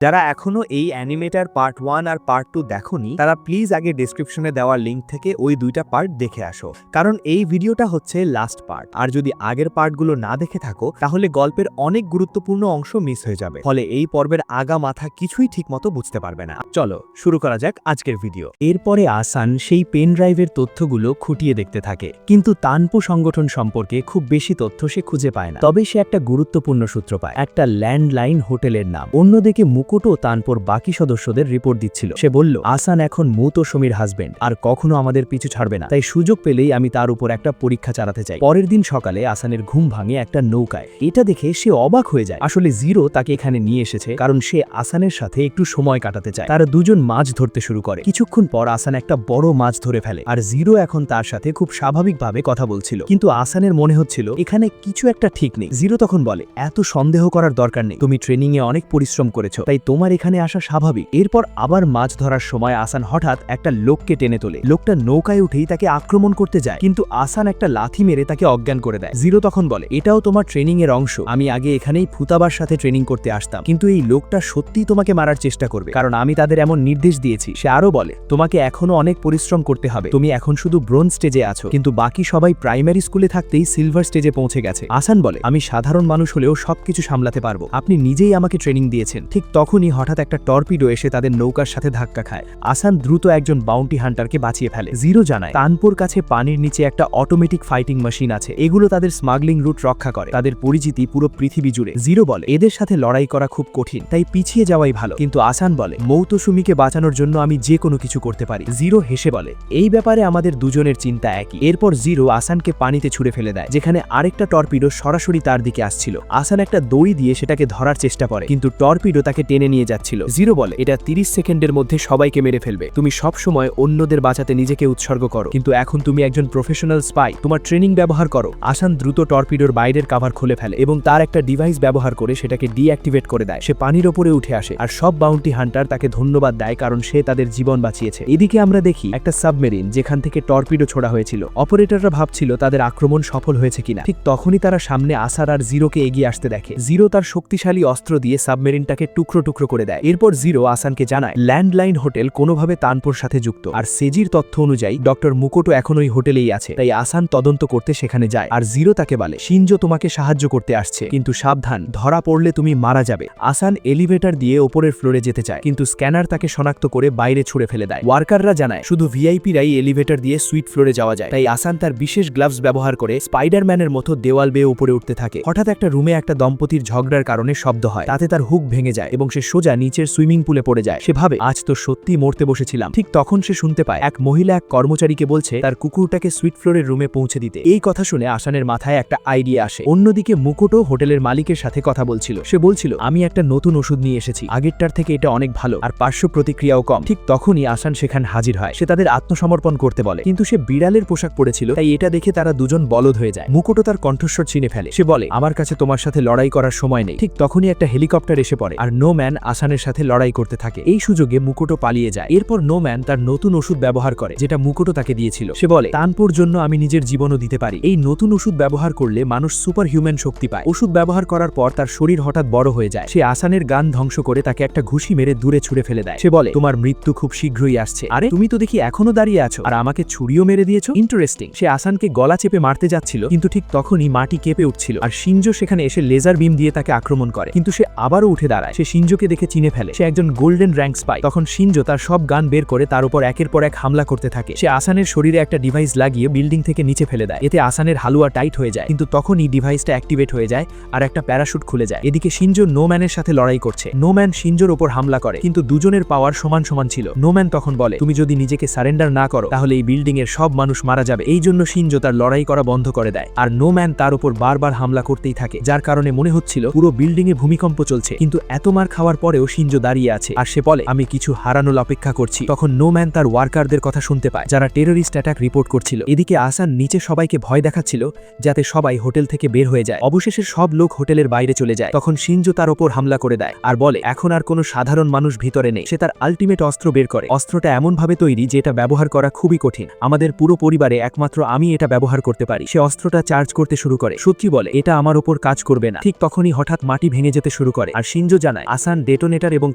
যারা এখনো এই অ্যানিমেটার পার্ট 1 আর পার্ট 2 দেখোনি তারা প্লিজ আগে ডেসক্রিপশনে দেওয়া লিংক থেকে ওই দুইটা পার্ট দেখে আসো, কারণ এই ভিডিওটা হচ্ছে লাস্ট পার্ট। আর যদি আগের পার্টগুলো না দেখে থাকো তাহলে গল্পের অনেক গুরুত্বপূর্ণ অংশ মিস হয়ে যাবে, ফলে এই পর্বের আগা মাথা কিছুই ঠিকমতো বুঝতে পারবে না। চলো শুরু করা যাক আজকের ভিডিও। এরপরে আসান সেই পেন ড্রাইভের তথ্যগুলো খুঁটিয়ে দেখতে থাকে, কিন্তু তানপো সংগঠন সম্পর্কে খুব বেশি তথ্য সে খুঁজে পায় না। তবে সে একটা গুরুত্বপূর্ণ সূত্র পায়, একটা ল্যান্ডলাইন হোটেলের নাম। অন্যদিকে মুকুটো তানপোর বাকি সদস্যদের রিপোর্ট দিচ্ছিল। সে বলল, আসান এখন মুতোসমির হাজবেন্ড আর কখনো আমাদের পিছু ছাড়বে না, তাই সুযোগ পেলেই আমি তার উপর একটা পরীক্ষা চালাতে চাই। পরের দিন সকালে আসানের ঘুম ভাঙে একটা নৌকায়। এটা দেখে সে অবাক হয়ে যায়। আসলে জিরো তাকে এখানে নিয়ে এসেছে কারণ সে আসানের সাথে একটু সময় কাটাতে চায়। তারা দুজন মাছ ধরতে শুরু করে। কিছুক্ষণ পর আসান একটা বড় মাছ ধরে ফেলে, আর জিরো এখন তার সাথে খুব স্বাভাবিকভাবে কথা বলছিল। কিন্তু আসানের মনে হচ্ছিল এখানে কিছু একটা ঠিক নেই। জিরো তখন বলে, এত সন্দেহ করার দরকার নেই, তুমি ট্রেনিং এ অনেক পরিশ্রম করেছো, তাই তোমার এখানে আসা স্বাভাবিক। এরপর আবার মাছ ধরার সময় আসান হঠাৎ একটা লোককে টেনে তোলে। লোকটা নৌকায় উঠেই তাকে আক্রমণ করতে যায়, কিন্তু আসান একটা লাথি মেরে তাকে অজ্ঞান করে দেয়। জিরো তখন বলে, এটাও তোমার ট্রেনিং এর অংশ, আমি আগে এখানেই ফুতাবার সাথে ট্রেনিং করতে আসতাম, কিন্তু এই লোকটা সত্যিই তোমাকে মারার চেষ্টা করবে, কারণ আমি তাদের এমন নির্দেশ দিয়েছি। সে আরো বলে, তোমাকে এখনো অনেক পরিশ্রম করতে হবে, তুমি এখন শুধু ব্রোঞ্জ স্টেজে আছো, কিন্তু বাকি সবাই প্রাইমারি স্কুলে থাকতেই সিলভার স্টেজে পৌঁছে গেছে। আসান বলে, আমি সাধারণ মানুষ হলেও সবকিছু সামলাতে পারবো, আপনি নিজেই আমাকে ট্রেনিং দিয়েছেন। ঠিক তখনই হঠাৎ একটা টর্পিডো এসে তাদের নৌকার সাথে ধাক্কা খায়। আসান দ্রুত একজন বাউন্টি হান্টারকে বাঁচিয়ে ফেলে। জিরো জানায়, তানপোর কাছে পানির নিচে একটা অটোমেটিক ফাইটিং মেশিন আছে, এগুলো তাদের স্মাগলিং রুট রক্ষা করে। তাদের পরিচিতি পুরো পৃথিবী জুড়ে। জিরো বলে, এদের সাথে লড়াই করা খুব কঠিন, তাই পিছিয়ে যাওয়াই ভালো। কিন্তু আসান বলে, মৌতসুমিকে বাঁচানোর জন্য আমি যে কোনো কিছু করতে পারি। জিরো হেসে বলে, এই ব্যাপারে আমাদের দুজনের চিন্তা একই। এরপর জিরো আসানকে পানিতে ছুড়ে ফেলে দেয়, যেখানে আরেকটা টর্পিডো সরাসরি তার দিকে আসছিল। আসান একটা দড়ি দিয়ে সেটাকে ধরার চেষ্টা করে, কিন্তু টর্পিডো তাকে টেনে নিয়ে যাচ্ছিল। জিরো বলে, এটা 30 সেকেন্ডের মধ্যে সবাইকে মেরে ফেলবে, তুমি সব সময় অন্যদের বাঁচাতে নিজেকে উৎসর্গ করো, কিন্তু এখন তুমি একজন প্রফেশনাল স্পাই, তোমার ট্রেনিং ব্যবহার করো। আসান দ্রুত টর্পিডোর বাইরের কভার খুলে ফেলে এবং তার একটা ডিভাইস ব্যবহার করে সেটাকে ডিঅ্যাক্টিভেট করে দেয়। সে পানির ওপরে উঠে আসে, আর সব বাউন্টি হান্টার তাকে ধন্যবাদ দেয় কারণ সে তাদের জীবন বাঁচিয়েছে। এদিকে আমরা দেখি একটা সাবমেরিন যেখান থেকে টর্পিডো ছোড়া হয়েছিল। অপারেটররা ভাবছিল তাদের আক্রমণ সফল হয়েছে কিনা। ঠিক তখনই তারা সামনে আসার আর জিরোকে এগিয়ে আসতে দেখে। জিরো তার শক্তিশালী অস্ত্র দিয়ে সাবমেরিনটাকে টুকরো টুকরো করে দেয়। এরপর জিরো আসানকে জানায় ল্যান্ডলাইন হোটেল কোনোভাবে তানপোর সাথে যুক্ত, আর সেজির তথ্য অনুযায়ী ডক্টর মুকুটো এখন ওই হোটেলেই আছে, তাই আসান তদন্ত করতে সেখানে যায়। আর জিরো তাকে বলে, শিনজো তোমাকে সাহায্য করতে আসছে, কিন্তু সাবধান, ধরা পড়লে তুমি মারা যাবে। আসান এলিভেটর দিয়ে ওপরের ফ্লোরে যেতে চায়, কিন্তু স্ক্যানার তাকে শনাক্ত করে বাইরে ছুড়ে ফেলে দেয়। ওয়ার্কাররা জানায় শুধু ভিআইপিরাই এলিভেটর দিয়ে সুইট ফ্লোরে যাওয়া যায়, তাই আসান তার বিশেষ গ্লাভস ব্যবহার করে স্পাইডারম্যানের মতো দেওয়াল বেয়ে উপরে উঠতে থাকে। হঠাৎ একটা রুমে একটা দম্পতির ঝগড়ার কারণে শব্দ হয়, তাতে তার হুক ভেঙে যায় এবং সে সোজা নিচের সুইমিং পুলে পড়ে যায়। সে ভাবে, আজ তো সত্যি মরতে বসেছিলাম। ঠিক তখন সে শুনতে পায় এক মহিলা এক কর্মচারীকে বলছে তার কুকুরটাকে সুইট ফ্লোরের রুমে পৌঁছে দিতে। এই কথা শুনে আসানের মাথায় একটা আইডিয়া আসে। অন্যদিকে মুকুটো হোটেলের মালিকের সাথে কথা বলছিল। সে বলছিল, আমি একটা নতুন ওষুধ নিয়ে এসেছি, আগেরটার থেকে এটা অনেক ভালো আর পার্শ্ব প্রতিক্রিয়াও কম। ঠিক তখনই আসান সেখানে হাজির হয়। সে তাদের আত্মসমর্পণ করতে বলে, কিন্তু সে বিড়ালের পোশাক পরেছিল, তাই এটা দেখে তারা দুজন বলদ হয়ে যায়। মুকুটো তার কণ্ঠস্বর চিনে ফেলে। সে বলে, আমার কাছে তোমার সাথে লড়াই করার সময় নেই। ঠিক তখনই একটা হেলিকপ্টার এসে পড়ে, আর নো ম্যান আসানের সাথে লড়াই করতে থাকে। এই সুযোগে মুকুটো পালিয়ে যায়। এরপর নো ম্যান তার নতুন ওষুধ ব্যবহার করে, যেটা মুকুটো তাকে দিয়েছিল। সে বলে, তানপোর জন্য আমি নিজের জীবনও দিতে পারি। এই নতুন ওষুধ ব্যবহার করলে মানুষ সুপার হিউম্যান শক্তি পায়। ওষুধ ব্যবহার করার পর তার শরীর হঠাৎ বড় হয়ে যায়। সে আসানের গান ধ্বংস করে তাকে একটা ঘুষি মেরে দূরে ছুড়ে ফেলে দেয়। সে বলে, তোমার মৃত্যু খুব শীঘ্রই আসছে। আরে তুমি তো দেখি এখনো দাঁড়িয়ে আছো, আর আমাকে ছুরিও মেরে দিয়েছো, ইন্টারেস্টিং। সে আসানকে গলা চেপে মারতে যাচ্ছিল, কিন্তু ঠিক তখনই মাটি কেঁপে উঠছিল, আর শিনজো সেখানে এসে লেজার বিম দিয়ে তাকে আক্রমণ করে। কিন্তু সে আবারও উঠে দাঁড়ায়। সে শিনজোকে দেখে চিনে ফেলে, সে একজন গোল্ডেন র্যাঙ্ক স্পাই। তখন শিনজো তার সব গান বের করে তার উপর একের পর এক হামলা করতে থাকে। সে আসানের শরীরে একটা ডিভাইস লাগিয়ে বিল্ডিং থেকে নিচে ফেলে দেয়। এতে আসানের হালুয়া টাইট হয়ে যায়, কিন্তু তখনই ডিভাইসটা অ্যাক্টিভেট হয়ে যায় আর একটা প্যারাশুট খুলে যায়। এদিকে শিনজো নো ম্যানের সাথে লড়াই করছে। নো ম্যান শিনজোর ওপর হামলা করে, কিন্তু দুজনের পাওয়ার সমান সমান ছিল। নো ম্যান তখন বলে, তুমি যদি নিজেকে সারেন্ডার না করো তাহলে এই বিল্ডিং এর সব মানুষ মারা যাবে। এই জন্য শিনজো তার লড়াই করা বন্ধ করে দেয়, আর নো ম্যান তার উপর বারবার হামলা করতেই থাকে, যার কারণে মনে হচ্ছিল পুরো বিল্ডিং এ ভূমিকম্প চলছে। কিন্তু এত মার খাওয়ার পরেও শিনজো দাঁড়িয়ে আছে, আর সে বলে, আমি কিছু হারানোর অপেক্ষা করছি। তখন নো ম্যান তার ওয়ার্কারদের কথা শুনতে পায়, যারা টেররিস্ট অ্যাটাক রিপোর্ট করছিল। এদিকে আসান নিচে সবাইকে ভয় দেখাচ্ছিল যাতে সবাই হোটেল থেকে বের হয়ে যায়। অবশেষে সব লোক হোটেলের বাইরে চলে যায়। তখন শিনজো তার ওপর হামলা করে দেয় আর বলে, এখন আর কোনো সাধারণ মানুষ ভিতরে নেই। সে তার আলটিমেট অস্ত্র বের করে। অস্ত্রটা এমন ভাবে তৈরি যে এটা ব্যবহার করা খুবই কঠিন। আমাদের পুরো পরিবারে একমাত্র আমি এটা ব্যবহার করতে পারি। সে অস্ত্রটা চার্জ করতে শুরু করে। সত্যি বলে, এটা আমার ওপর কাজ করবে না। ঠিক তখনই হঠাৎ মাটি ভেঙে যেতে শুরু করে, আর শিনজো জানায় আসান আসান ডেটোনেটর এবং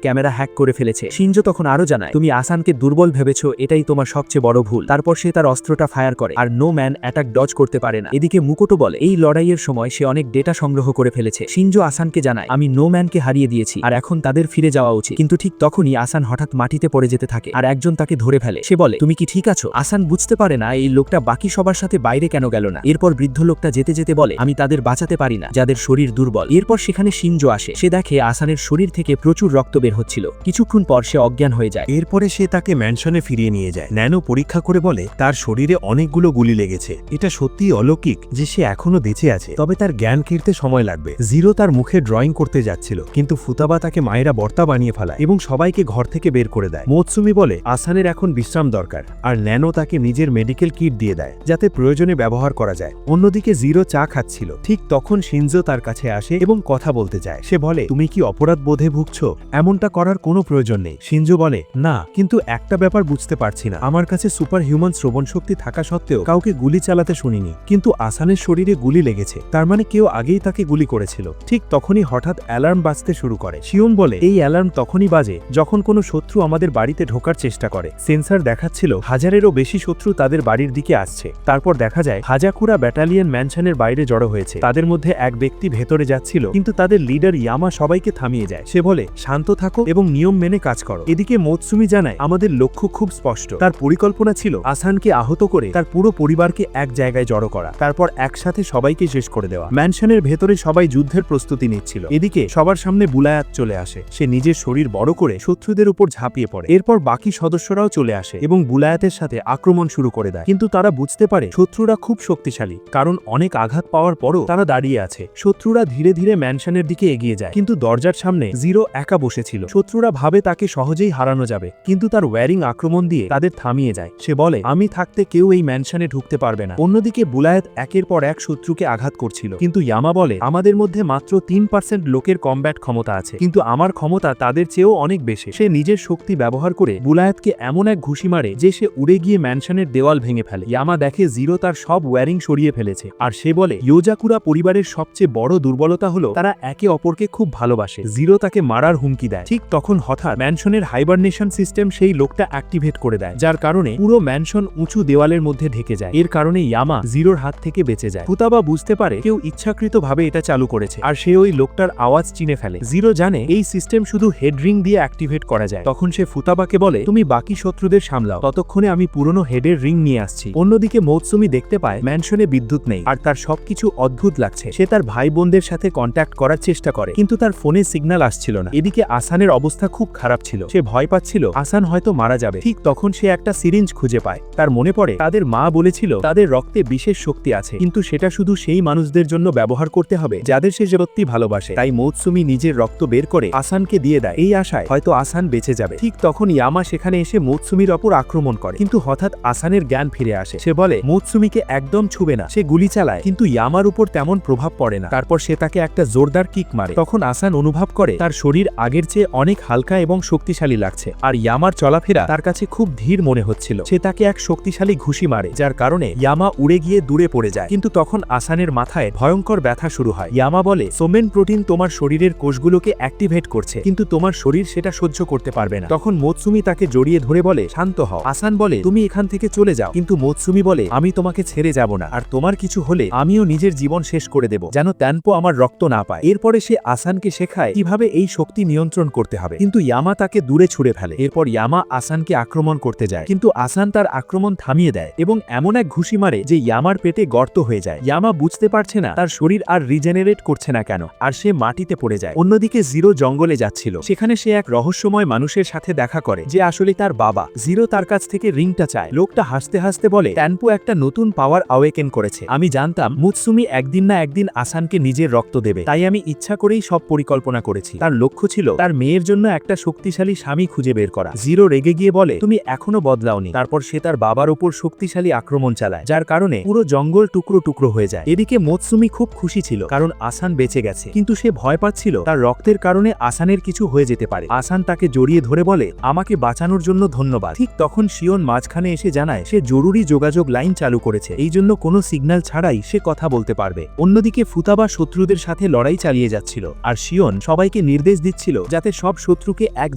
ক্যামেরা হ্যাক করে ফেলেছে। শিনজো তখন আরো জানায়, তুমি আসানকে দুর্বল ভেবেছো, এটাই তোমার সবচেয়ে বড় ভুল। তারপর সে তার অস্ত্রটা ফায়ার করে আর নো ম্যান অ্যাটাক ডজ করতে পারে না। এদিকে মুকোটো বলে এই লড়াইয়ের সময় সে অনেক ডেটা সংগ্রহ করে ফেলেছে। শিনজো আসানকে জানায়, আমি নো ম্যানকে হারিয়ে দিয়েছি আর এখন তাদের ফিরে যাওয়া উচিত। কিন্তু ঠিক তখনই আসান হঠাৎ মাটিতে পড়ে যেতে থাকে আর একজন তাকে ধরে ফেলে। সে বলে, তুমি কি ঠিক আছো? আসান বুঝতে পারে না এই লোকটা বাকি সবার সাথে বাইরে কেন গেল না। এরপর বৃদ্ধ লোকটা যেতে যেতে বলে, আমি তাদের বাঁচাতে পারি না যাদের শরীর দুর্বল। এরপর সেখানে শিনজো আসে। সে দেখে আসানের শরীর থেকে প্রচুর রক্ত বের হচ্ছিল। কিছুক্ষণ পর সে অজ্ঞান হয়ে যায়। এরপরে সে তাকে ম্যানশনে ফিরিয়ে নিয়ে যায়। ন্যানো পরীক্ষা করে বলে তার শরীরে অনেকগুলো গুলি লেগেছে। এটা সত্যিই অলৌকিক যে সে এখনো বেঁচে আছে, তবে তার জ্ঞান ফিরতে সময় লাগবে। জিরো তার মুখে ড্রয়িং করতে যাচ্ছিল, কিন্তু ফুতাবা তাকে মায়েরা বর্তা বানিয়ে ফেলায় এবং সবাইকে ঘর থেকে বের করে দেয়। মোৎসুমি বলে আসানের এখন বিশ্রাম দরকার, আর ন্যানো তাকে নিজের মেডিকেল কিট দিয়ে দেয় যাতে প্রয়োজনে ব্যবহার করা যায়। অন্যদিকে জিরো চা খাচ্ছিল। ঠিক তখন শিনজো তার কাছে আসে এবং কথা বলতে চায়। সে বলে, তুমি কি অপরাধ বোধে ভুগছো? এমনটা করার কোনো প্রয়োজন নেই। শিনজো বলে, না, কিন্তু একটা ব্যাপার বুঝতে পারছি না। আমার কাছে সুপার হিউম্যান শ্রবণ শক্তি থাকা সত্ত্বেও কাউকে গুলি চালাতে শুনিনি, কিন্তু আসানের শরীরে গুলি লেগেছে। তার মানে কেউ আগেই তাকে গুলি করেছিল। ঠিক তখনই হঠাৎ অ্যালার্ম বাজতে শুরু করে। শিওন বলে, এই অ্যালার্ম তখনই বাজে যখন কোনো শত্রু আমাদের বাড়িতে ঢোকার চেষ্টা করে। সেন্সার দেখাচ্ছিল 1000-এরও বেশি শত্রু তাদের বাড়ির দিকে আসছে। তারপর দেখা যায় হাজাকুরা ব্যাটালিয়ন ম্যানশনের বাইরে জড়ো হয়েছে। তাদের মধ্যে এক ব্যক্তি ভেতরে যাচ্ছিল, কিন্তু তাদের লিডার ইয়ামা সবাইকে থামিয়ে যায়। সে বলে, শান্ত থাকো এবং নিয়ম মেনে কাজ করো। এদিকে মোৎসুমি জানায়, আমাদের লক্ষ্য খুব স্পষ্ট। তার পরিকল্পনা ছিল আসানকে আহত করে তার পুরো পরিবারকে এক জায়গায় জড়ো করা, তারপর একসাথে সবাইকে শেষ করে দেওয়া। ম্যানশনের ভেতরে সবাই যুদ্ধের প্রস্তুতি নিচ্ছিল। এদিকে সবার সামনে বুলায়াত চলে আসে। সে নিজের শরীর বড় করে শত্রুদের উপর ঝাঁপিয়ে পড়ে। এরপর বাকি সদস্যরাও চলে আসে এবং বুলায়াতের সাথে আক্রমণ শুরু করে দেয়। কিন্তু তারা বুঝতে পারে শত্রুরা খুব শক্তিশালী, কারণ অনেক আঘাত পাওয়ার পরও তারা দাঁড়িয়ে আছে। শত্রুরা ধীরে ধীরে ম্যানশনের দিকে এগিয়ে যায়, কিন্তু দরজার সামনে জিরো একা বসেছিল। শত্রুরা ভাবে তাকে সহজেই হারানো যাবে, কিন্তু তার ওয়্যারিং আক্রমণ দিয়ে তাদের থামিয়ে যায়। সে বলে, আমি থাকতে কেউ এই ম্যানশনে ঢুকতে পারবে না। অন্যদিকে বুলায়াত একের পর এক শত্রুকে আঘাত করছিল, কিন্তু ইয়ামা বলে, আমাদের মধ্যে মাত্র 3% লোকের কমব্যাট ক্ষমতা আছে, কিন্তু আমার ক্ষমতা তাদের চেয়েও অনেক বেশি। সে নিজের শক্তি ব্যবহার করে বুলায়াতকে এমন এক ঘুষি মারে যে সে উড়ে গিয়ে ম্যানশনের দেওয়াল ভেঙে ফেলে। ইয়ামা দেখে জিরো তার সব ওয়্যারিং সরিয়ে ফেলেছে, আর সে বলে, ইয়োজাকুরা পরিবারের সবচেয়ে বড় দুর্বলতা হলো তারা একে অপরকে খুব ভালোবাসে। জিরো তাকে মারার হুমকি দেয়। ঠিক তখন হঠাৎ ম্যানশনের হাইবারনেশন সিস্টেম সেই লোকটা অ্যাক্টিভেট করে দেয়, যার কারণে পুরো ম্যানশন উঁচু দেওয়ালের মধ্যে ঢেকে যায়। এর কারণে ইয়ামা জিরোর হাত থেকে বেঁচে যায়। ফুতাবা বুঝতে পারে কেউ ইচ্ছাকৃতভাবে এটা চালু করেছে, আর সে ওই লোকটার আওয়াজ চিনে ফেলে। জিরো জানে এই সিস্টেম শুধু হেডরিং দিয়ে অ্যাক্টিভেট করা যায়। তখন সে ফুতাবাকে বলে, তুমি বাকি শত্রুদের সামলাও, ততক্ষণে আমি পুরনো হেডের রিং নিয়ে আসছি। অন্যদিকে মোৎসুমি দেখতে পায় ম্যানশনে বিদ্যুৎ নেই, আর তার সবকিছু অদ্ভুত লাগছে। সে তার ভাই বোনদের সাথে কন্ট্যাক্ট করার চেষ্টা করে, কিন্তু তার ফোনে সিগন্যাল আসছিল না। এদিকে আসানের অবস্থা খুব খারাপ ছিল। সে ভয় পাচ্ছিল আসান হয়তো মারা যাবে। ঠিক তখন সে একটা সিরিঞ্জ খুঁজে পায়। তার মনে পড়ে তাদের মা বলেছিল তাদের রক্তে বিশেষ শক্তি আছে, কিন্তু সেটা শুধু সেই মানুষদের জন্য ব্যবহার করতে হবে যাদের সে সত্যি ভালোবাসে। তাই মোৎসুমি নিজের রক্ত বের করে আসানকে দিয়ে দেয়, এই আশায় হয়তো আসান বেঁচে যাবে। ঠিক তখন ইয়ামা সেখানে এসে মোৎসুমির ওপর আক্রমণ করে, কিন্তু হঠাৎ আসানের জ্ঞান ফিরে আসে। সে বলে, মোৎসুমিকে একদম ছুবে না। সে গুলি চালায়, কিন্তু ইয়ামার উপর তেমন প্রভাব পড়ে না। তারপর সে তাকে একটা জোরদার কিক মারে। তখন আসান অনুভব করে তার শরীর আগের চেয়ে অনেক হালকা এবং শক্তিশালী লাগছে, আর ইয়ামার চলাফেরা তার কাছে খুব ধীর মনে হচ্ছিল। সে তাকে এক শক্তিশালী ঘুষি মারে, যার কারণে ইয়ামা উড়ে গিয়ে দূরে পড়ে যায়। কিন্তু তখন আসানের মাথায় ভয়ঙ্কর ব্যথা শুরু হয়। ইয়ামা বলে, সোমেন প্রোটিন তোমার শরীরের কোষগুলোকে অ্যাক্টিভেট করছে, কিন্তু তোমার শরীর সেটা সহ্য করতে পারবে না। তখন মোৎসুমি তাকে জড়িয়ে ধরে বলে, শান্ত হও। আসান বলে, তুমি এখান থেকে চলে যাও, কিন্তু মোৎসুমি বলে, আমি তোমাকে ছেড়ে যাব না, আর তোমার কিছু হলে আমিও নিজের জীবন শেষ করে দেব, যেন ট্যানপো আমার রক্ত না পায়। এরপরে সে আসানকে শেখায় কিভাবে এই শক্তি নিয়ন্ত্রণ করতে হবে, কিন্তু ইয়ামা তাকে দূরে ছুড়ে ফেলে। এরপর ইয়ামা আসানকে আক্রমণ করতে যায়, কিন্তু আসান তার আক্রমণ থামিয়ে দেয় এবং এমন এক ঘুষি মারে যে ইয়ামার পেটে গর্ত হয়ে যায়। ইয়ামা বুঝতে পারছে না তার শরীর আর রিজেনারেট করছে না কেন, আর সে মাটিতে পড়ে যায়। অন্যদিকে জিরো জঙ্গলে যাচ্ছিল। সেখানে সে এক রহস্যময় মানুষের সাথে দেখা করে যে আসলে তার বাবা। জিরো তার কাছ থেকে রিংটা চায়। লোকটা হাসতে হাসতে বলে, ট্যানপো একটা নতুন পাওয়ার অ্যাওয়েকেন করেছে। আমি জানতাম মুৎসুমি একদিন না একদিন আসানকে নিজের রক্ত দেবে, তাই আমি ইচ্ছা করেই সব পরিকল্পনা করেছি। তার লক্ষ্য ছিল তার মেয়ের জন্য একটা শক্তিশালী স্বামী খুঁজে বের করা। জিরো রেগে গিয়ে বলে, তুমি এখনো বদলাওনি। তারপর সে তার বাবার উপর শক্তিশালী আক্রমণ চালায়, যার কারণে পুরো জঙ্গল টুকরো টুকরো হয়ে যায়। এদিকে মোৎসুমি খুব খুশি ছিল, কারণ আসান বেঁচে গেছে, কিন্তু সে ভয় পাচ্ছিল তার রক্তের কারণে আসানের কিছু হয়ে যেতে পারে। আসান তাকে জড়িয়ে ধরে বলে, আমাকে বাঁচানোর জন্য ধন্যবাদ। ঠিক তখন শিওন মাঝখানে এসে জানায় সে জরুরি যোগাযোগ লাইন চালু করেছে, এই জন্য কোনো সিগন্যাল ছাড়াই সে কথা বলতে পারবে। অন্যদিকে ফুতাবা শত্রুদের সাথে লড়াই চালিয়ে যাচ্ছিল, আর শিওন সবাইকে নির্দেশ নির্দেশ দিচ্ছিল যাতে সব শত্রুকে এক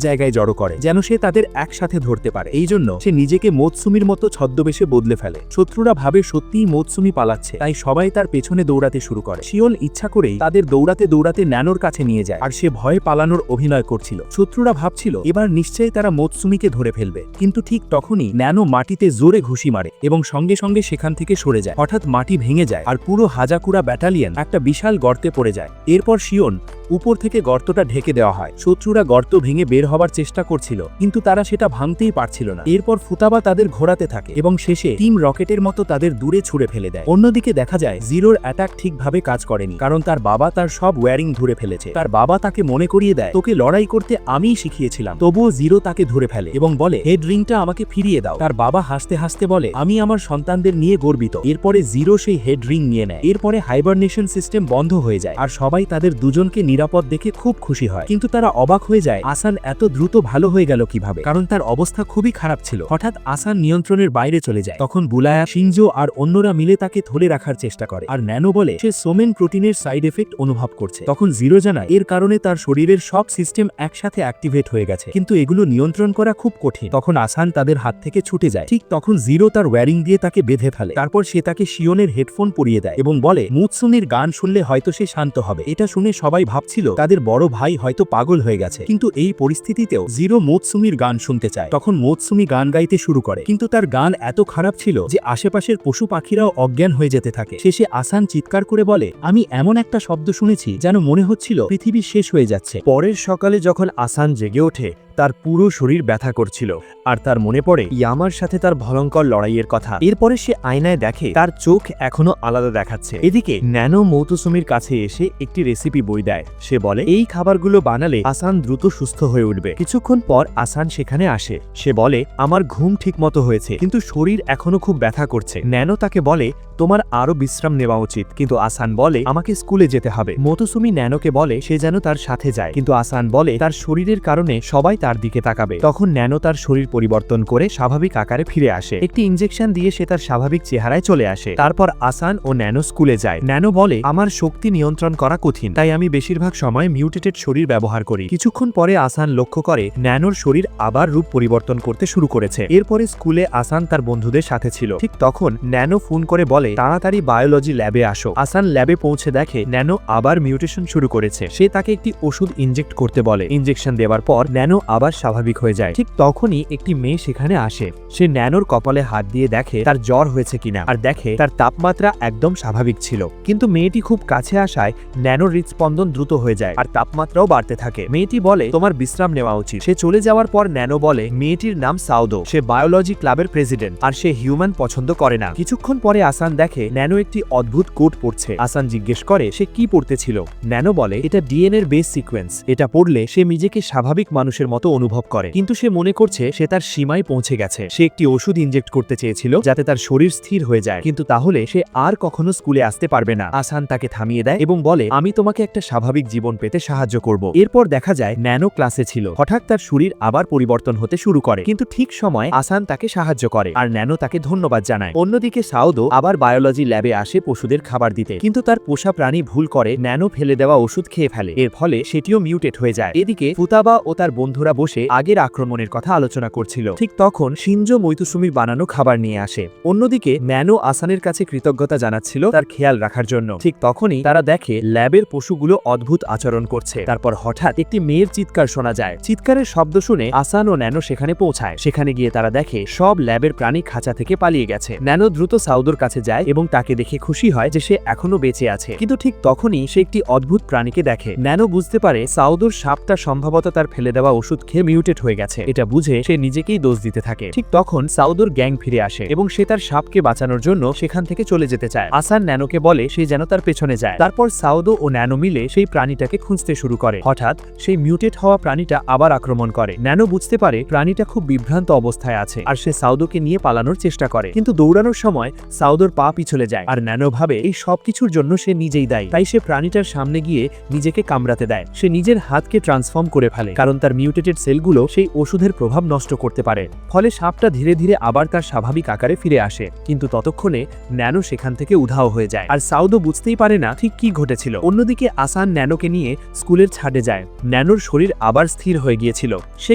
জায়গায় জড়ো করে, যেন সে তাদের একসাথে ধরতে পারে। এই জন্য সে নিজেকে মোৎসুমির মতো ছদ্মবেশে বদলে ফেলে। শত্রুরা ভাবে সত্যিই মোৎসুমি পালাচ্ছে, তাই সবাই তার পেছনে দৌড়াতে শুরু করে। শিওন ইচ্ছা করেই তাদের দৌড়াতে দৌড়াতে ন্যানোর কাছে নিয়ে যায়, আর সে ভয়ে পালানোর অভিনয় করছিল। শত্রুরা ভাবছিল এবার নিশ্চয়ই তারা মোৎসুমিকে ধরে ফেলবে, কিন্তু ঠিক তখনই ন্যানো মাটিতে জোরে ঘুষি মারে এবং সঙ্গে সঙ্গে সেখান থেকে সরে যায়। হঠাৎ মাটি ভেঙে যায় আর পুরো হাজাকুরা ব্যাটালিয়ন একটা বিশাল গর্তে পড়ে যায়। এরপর শিওন উপর থেকে গর্তটা ঢেকে দেওয়া হয়। শত্রুরা গর্ত ভেঙে বের হবার চেষ্টা করছিল, কিন্তু তারা সেটা ভাঙতেই পারছিল না। এরপর ফুতাবা তাদের ঘোরাতে থাকে এবং শেষে টিম রকেটের মতো তাদের দূরে ছুড়ে ফেলে দেয়। অন্যদিকে দেখা যায় জিরোর অ্যাটাক ঠিকভাবে কাজ করেনি, কারণ তার বাবা তার সব ওয়্যারিং ধরে ফেলেছে। তার বাবা তাকে মনে করিয়ে দেয়, তোকে লড়াই করতে আমিই শিখিয়েছিলাম। তবুও জিরো তাকে ধরে ফেলে এবং বলে, হেড রিংটা আমাকে ফিরিয়ে দাও। তার বাবা হাসতে হাসতে বলে, আমি আমার সন্তানদের নিয়ে গর্বিত। এরপরে জিরো সেই হেড রিং নিয়ে নেয়। এরপরে হাইবারনেশন সিস্টেম বন্ধ হয়ে যায় আর সবাই তাদের দুজনকে নিরাপদ দেখে খুব খুশি হয়। কিন্তু তারা অবাক হয়ে যায় আসান এত দ্রুত ভালো হয়ে গেল কিভাবে, কারণ তার অবস্থা খুবই খারাপ ছিল। হঠাৎ আসান নিয়ন্ত্রণের বাইরে চলে যায়। তখন বুলায়া, শিনজো আর অন্যরা মিলে তাকে ধরে রাখার চেষ্টা করে, আর ন্যানো বলে সে সোমেন প্রোটিনের সাইড এফেক্ট অনুভব করছে। তখন জিরো জানায় এর কারণে তার শরীরের সব সিস্টেম একসাথে অ্যাক্টিভেট হয়ে গেছে, কিন্তু এগুলো নিয়ন্ত্রণ করা খুব কঠিন। তখন আসান তাদের হাত থেকে ছুটে যায়। ঠিক তখন জিরো তার ওয়্যারিং দিয়ে তাকে বেঁধে ফেলে। তারপর সে তাকে শিওনের হেডফোন পরিয়ে দেয় এবং বলে মুৎসুমির গান শুনলে হয়তো সে শান্ত হবে। এটা শুনে সবাই ভাবছিল তাদের বড় ভাই হয়তো পাগল হয়ে গেছে, কিন্তু এই পরিস্থিতিতেও জিরো মুৎসুমির গান শুনতে চায়। তখন মুৎসুমি গান গাইতে শুরু করে, কিন্তু তার গান এত খারাপ ছিল যে আশেপাশের পশু পাখিরাও অজ্ঞান হয়ে যেতে থাকে। শেষে আসান চিৎকার করে বলে, আমি এমন একটা শব্দ শুনেছি যেন মনে হচ্ছিল পৃথিবী শেষ হয়ে যাচ্ছে। পরের সকালে যখন আসান জেগে ওঠে, তার পুরো শরীর ব্যথা করছিল আর তার মনে পড়ে ইয়ামার সাথে তার ভয়ঙ্কর লড়াইয়ের কথা। এরপরে সে আয়নায় দেখে তার চোখ এখনো আলাদা দেখাচ্ছে। এদিকে ন্যানো মৌতুসুমির কাছে এসে একটি রেসিপি বই দেয়। সে বলে এই খাবারগুলো বানালে আসান দ্রুত সুস্থ হয়ে উঠবে। কিছুক্ষণ পর আসান সেখানে আসে। সে বলে, আমার ঘুম ঠিক মতো হয়েছে, কিন্তু শরীর এখনো খুব ব্যথা করছে। ন্যানো তাকে বলে, তোমার আরো বিশ্রাম নেওয়া উচিত, কিন্তু আসান বলে, আমাকে স্কুলে যেতে হবে। মৌতুসুমি ন্যানোকে বলে সে যেন তার সাথে যায়, কিন্তু আসান বলে তার শরীরের কারণে সবাই তার দিকে তাকাবে। তখন ন্যানো তার শরীর পরিবর্তন করে স্বাভাবিক আকারে ফিরে আসে। একটি ইনজেকশন দিয়ে সে তার স্বাভাবিক চেহারায় চলে আসে। তারপর আসান ও ন্যানো স্কুলে যায়। ন্যানো বলে, আমার শক্তি নিয়ন্ত্রণ করা কঠিন, তাই আমি বেশিরভাগ সময় মিউটেটেড শরীর ব্যবহার করি। কিছুক্ষণ পরে আসান লক্ষ্য করে ন্যানোর শরীর আবার রূপ পরিবর্তন করতে শুরু করেছে। এরপরে স্কুলে আসান তার বন্ধুদের সাথে ছিল। ঠিক তখন ন্যানো ফোন করে বলে, তাড়াতাড়ি বায়োলজি ল্যাবে আসো। আসান ল্যাবে পৌঁছে দেখে ন্যানো আবার মিউটেশন শুরু করেছে। সে তাকে একটি ওষুধ ইনজেক্ট করতে বলে। ইনজেকশন দেওয়ার পর ন্যানো আবার স্বাভাবিক হয়ে যায়। ঠিক তখনই একটি মেয়ে সেখানে আসে। সে ন্যানোর কপালে হাত দিয়ে দেখে তার জ্বর হয়েছে কিনা, আর দেখে তার তাপমাত্রা একদম স্বাভাবিক ছিল। কিন্তু মেয়েটি খুব কাছে আসায় ন্যানোর হৃদস্পন্দন দ্রুত হয়ে যায় আর তাপমাত্রাও বাড়তে থাকে। মেয়েটি বলে, তোমার বিশ্রাম নেওয়া উচিত। সে চলে যাওয়ার পর ন্যানো বলে, মেয়েটির নাম সাউদো, সে বায়োলজি ক্লাবের প্রেসিডেন্ট, আর সে হিউম্যান পছন্দ করে না। কিছুক্ষণ পরে আসান দেখে ন্যানো একটি অদ্ভুত কোড পড়ছে। আসান জিজ্ঞেস করে সে কি পড়তেছিল। ন্যানো বলে, এটা ডিএনএর বেস সিকোয়েন্স। এটা পড়লে সে নিজেকে স্বাভাবিক মানুষের মতো অনুভব করে, কিন্তু সে মনে করছে সে তার সীমায় পৌঁছে গেছে। সে একটি ওষুধ ইনজেক্ট করতে চেয়েছিল যাতে তার শরীর স্থির হয়ে যায়, কিন্তু তাহলে সে আর কখনো স্কুলে আসতে পারবে না। আসান তাকে থামিয়ে দেয় এবং বলে, আমি তোমাকে একটা স্বাভাবিক জীবন পেতে সাহায্য করব। এরপর দেখা যায় ন্যানো ক্লাসে ছিল। হঠাৎ তার শরীর আবার পরিবর্তন হতে শুরু করে, কিন্তু ঠিক সময় আসান তাকে সাহায্য করে আর ন্যানো তাকে ধন্যবাদ জানায়। অন্যদিকে সাউদো আবার বায়োলজি ল্যাবে আসে পশুদের খাবার দিতে, কিন্তু তার পোষা প্রাণী ভুল করে ন্যানো ফেলে দেওয়া ওষুধ খেয়ে ফেলে। এর ফলে সেটিও মিউটেট হয়ে যায়। এদিকে ফুতাবা ও তার বন্ধুরা বসে আগের আক্রমণের কথা আলোচনা করছিল। ঠিক তখন শিনজো মৈতুসুমির বানানো খাবার নিয়ে আসে। অন্যদিকে ন্যানো আসানের কাছে কৃতজ্ঞতা জানাচ্ছিল তার খেয়াল রাখার জন্য। ঠিক তখনই তারা দেখে ল্যাবের পশুগুলো অদ্ভুত আচরণ করছে। তারপর হঠাৎ একটি মেয়ের চিৎকার শোনা যায়। চিৎকারের শব্দ শুনে আসান ও ন্যানো সেখানে পৌঁছায়। সেখানে গিয়ে তারা দেখে সব ল্যাবের প্রাণী খাঁচা থেকে পালিয়ে গেছে। ন্যানো দ্রুত সাউদোর কাছে যায় এবং তাকে দেখে খুশি হয় যে সে এখনো বেঁচে আছে। কিন্তু ঠিক তখনই সে একটি অদ্ভুত প্রাণীকে দেখে। ন্যানো বুঝতে পারে সাউদোর সাপটা সম্ভবত তার ফেলে দেওয়া ওষুধ খেয়ে মিউটেট হয়ে গেছে। এটা বুঝে সে নিজেকেই দোষ দিতে থাকে। ঠিক তখন সাউদোর গ্যাং ফিরে আসে এবং সে তার সাপকে বাঁচানোর জন্য সেখান থেকে চলে যেতে চায়। আসান ন্যানোকে বলে সে যেন তার পেছনে যায়। তারপর সাউদো ও ন্যানো মিলে সেই প্রাণীটাকে খুঁজতে শুরু করে। হঠাৎ সেই মিউটেট হওয়া প্রাণীটা আবার আক্রমণ করে। ন্যানো বুঝতে পারে প্রাণীটা খুব বিভ্রান্ত অবস্থায় আছে আর সে সাউদোকে নিয়ে পালানোর চেষ্টা করে, কিন্তু দৌড়ানোর সময় সাউদোর পা পিছলে যায় আর ন্যানো ভাবে এই সবকিছুর জন্য সে নিজেই দায়ী। তাই সে প্রাণীটার সামনে গিয়ে নিজেকে কামড়াতে দেয়। সে নিজের হাতকে ট্রান্সফর্ম করে ফেলে, কারণ তার মিউটেটেড পিগমেন্টেড সেলগুলো সেই ওষুধের প্রভাব নষ্ট করতে পারে, ফলে সাপটা ধীরে ধীরে আবার তার স্বাভাবিক আকারে ফিরে আসে। কিন্তু ততক্ষণে ন্যানো সেখান থেকে উধাও হয়ে যায়, আর সাউদো বুঝতেই পারে না ঠিক কি ঘটেছিল। অন্যদিকে আসান ন্যানোকে নিয়ে স্কুলের ছাদে যায়। ন্যানোর শরীর আবার স্থির হয়ে গিয়েছিল। সে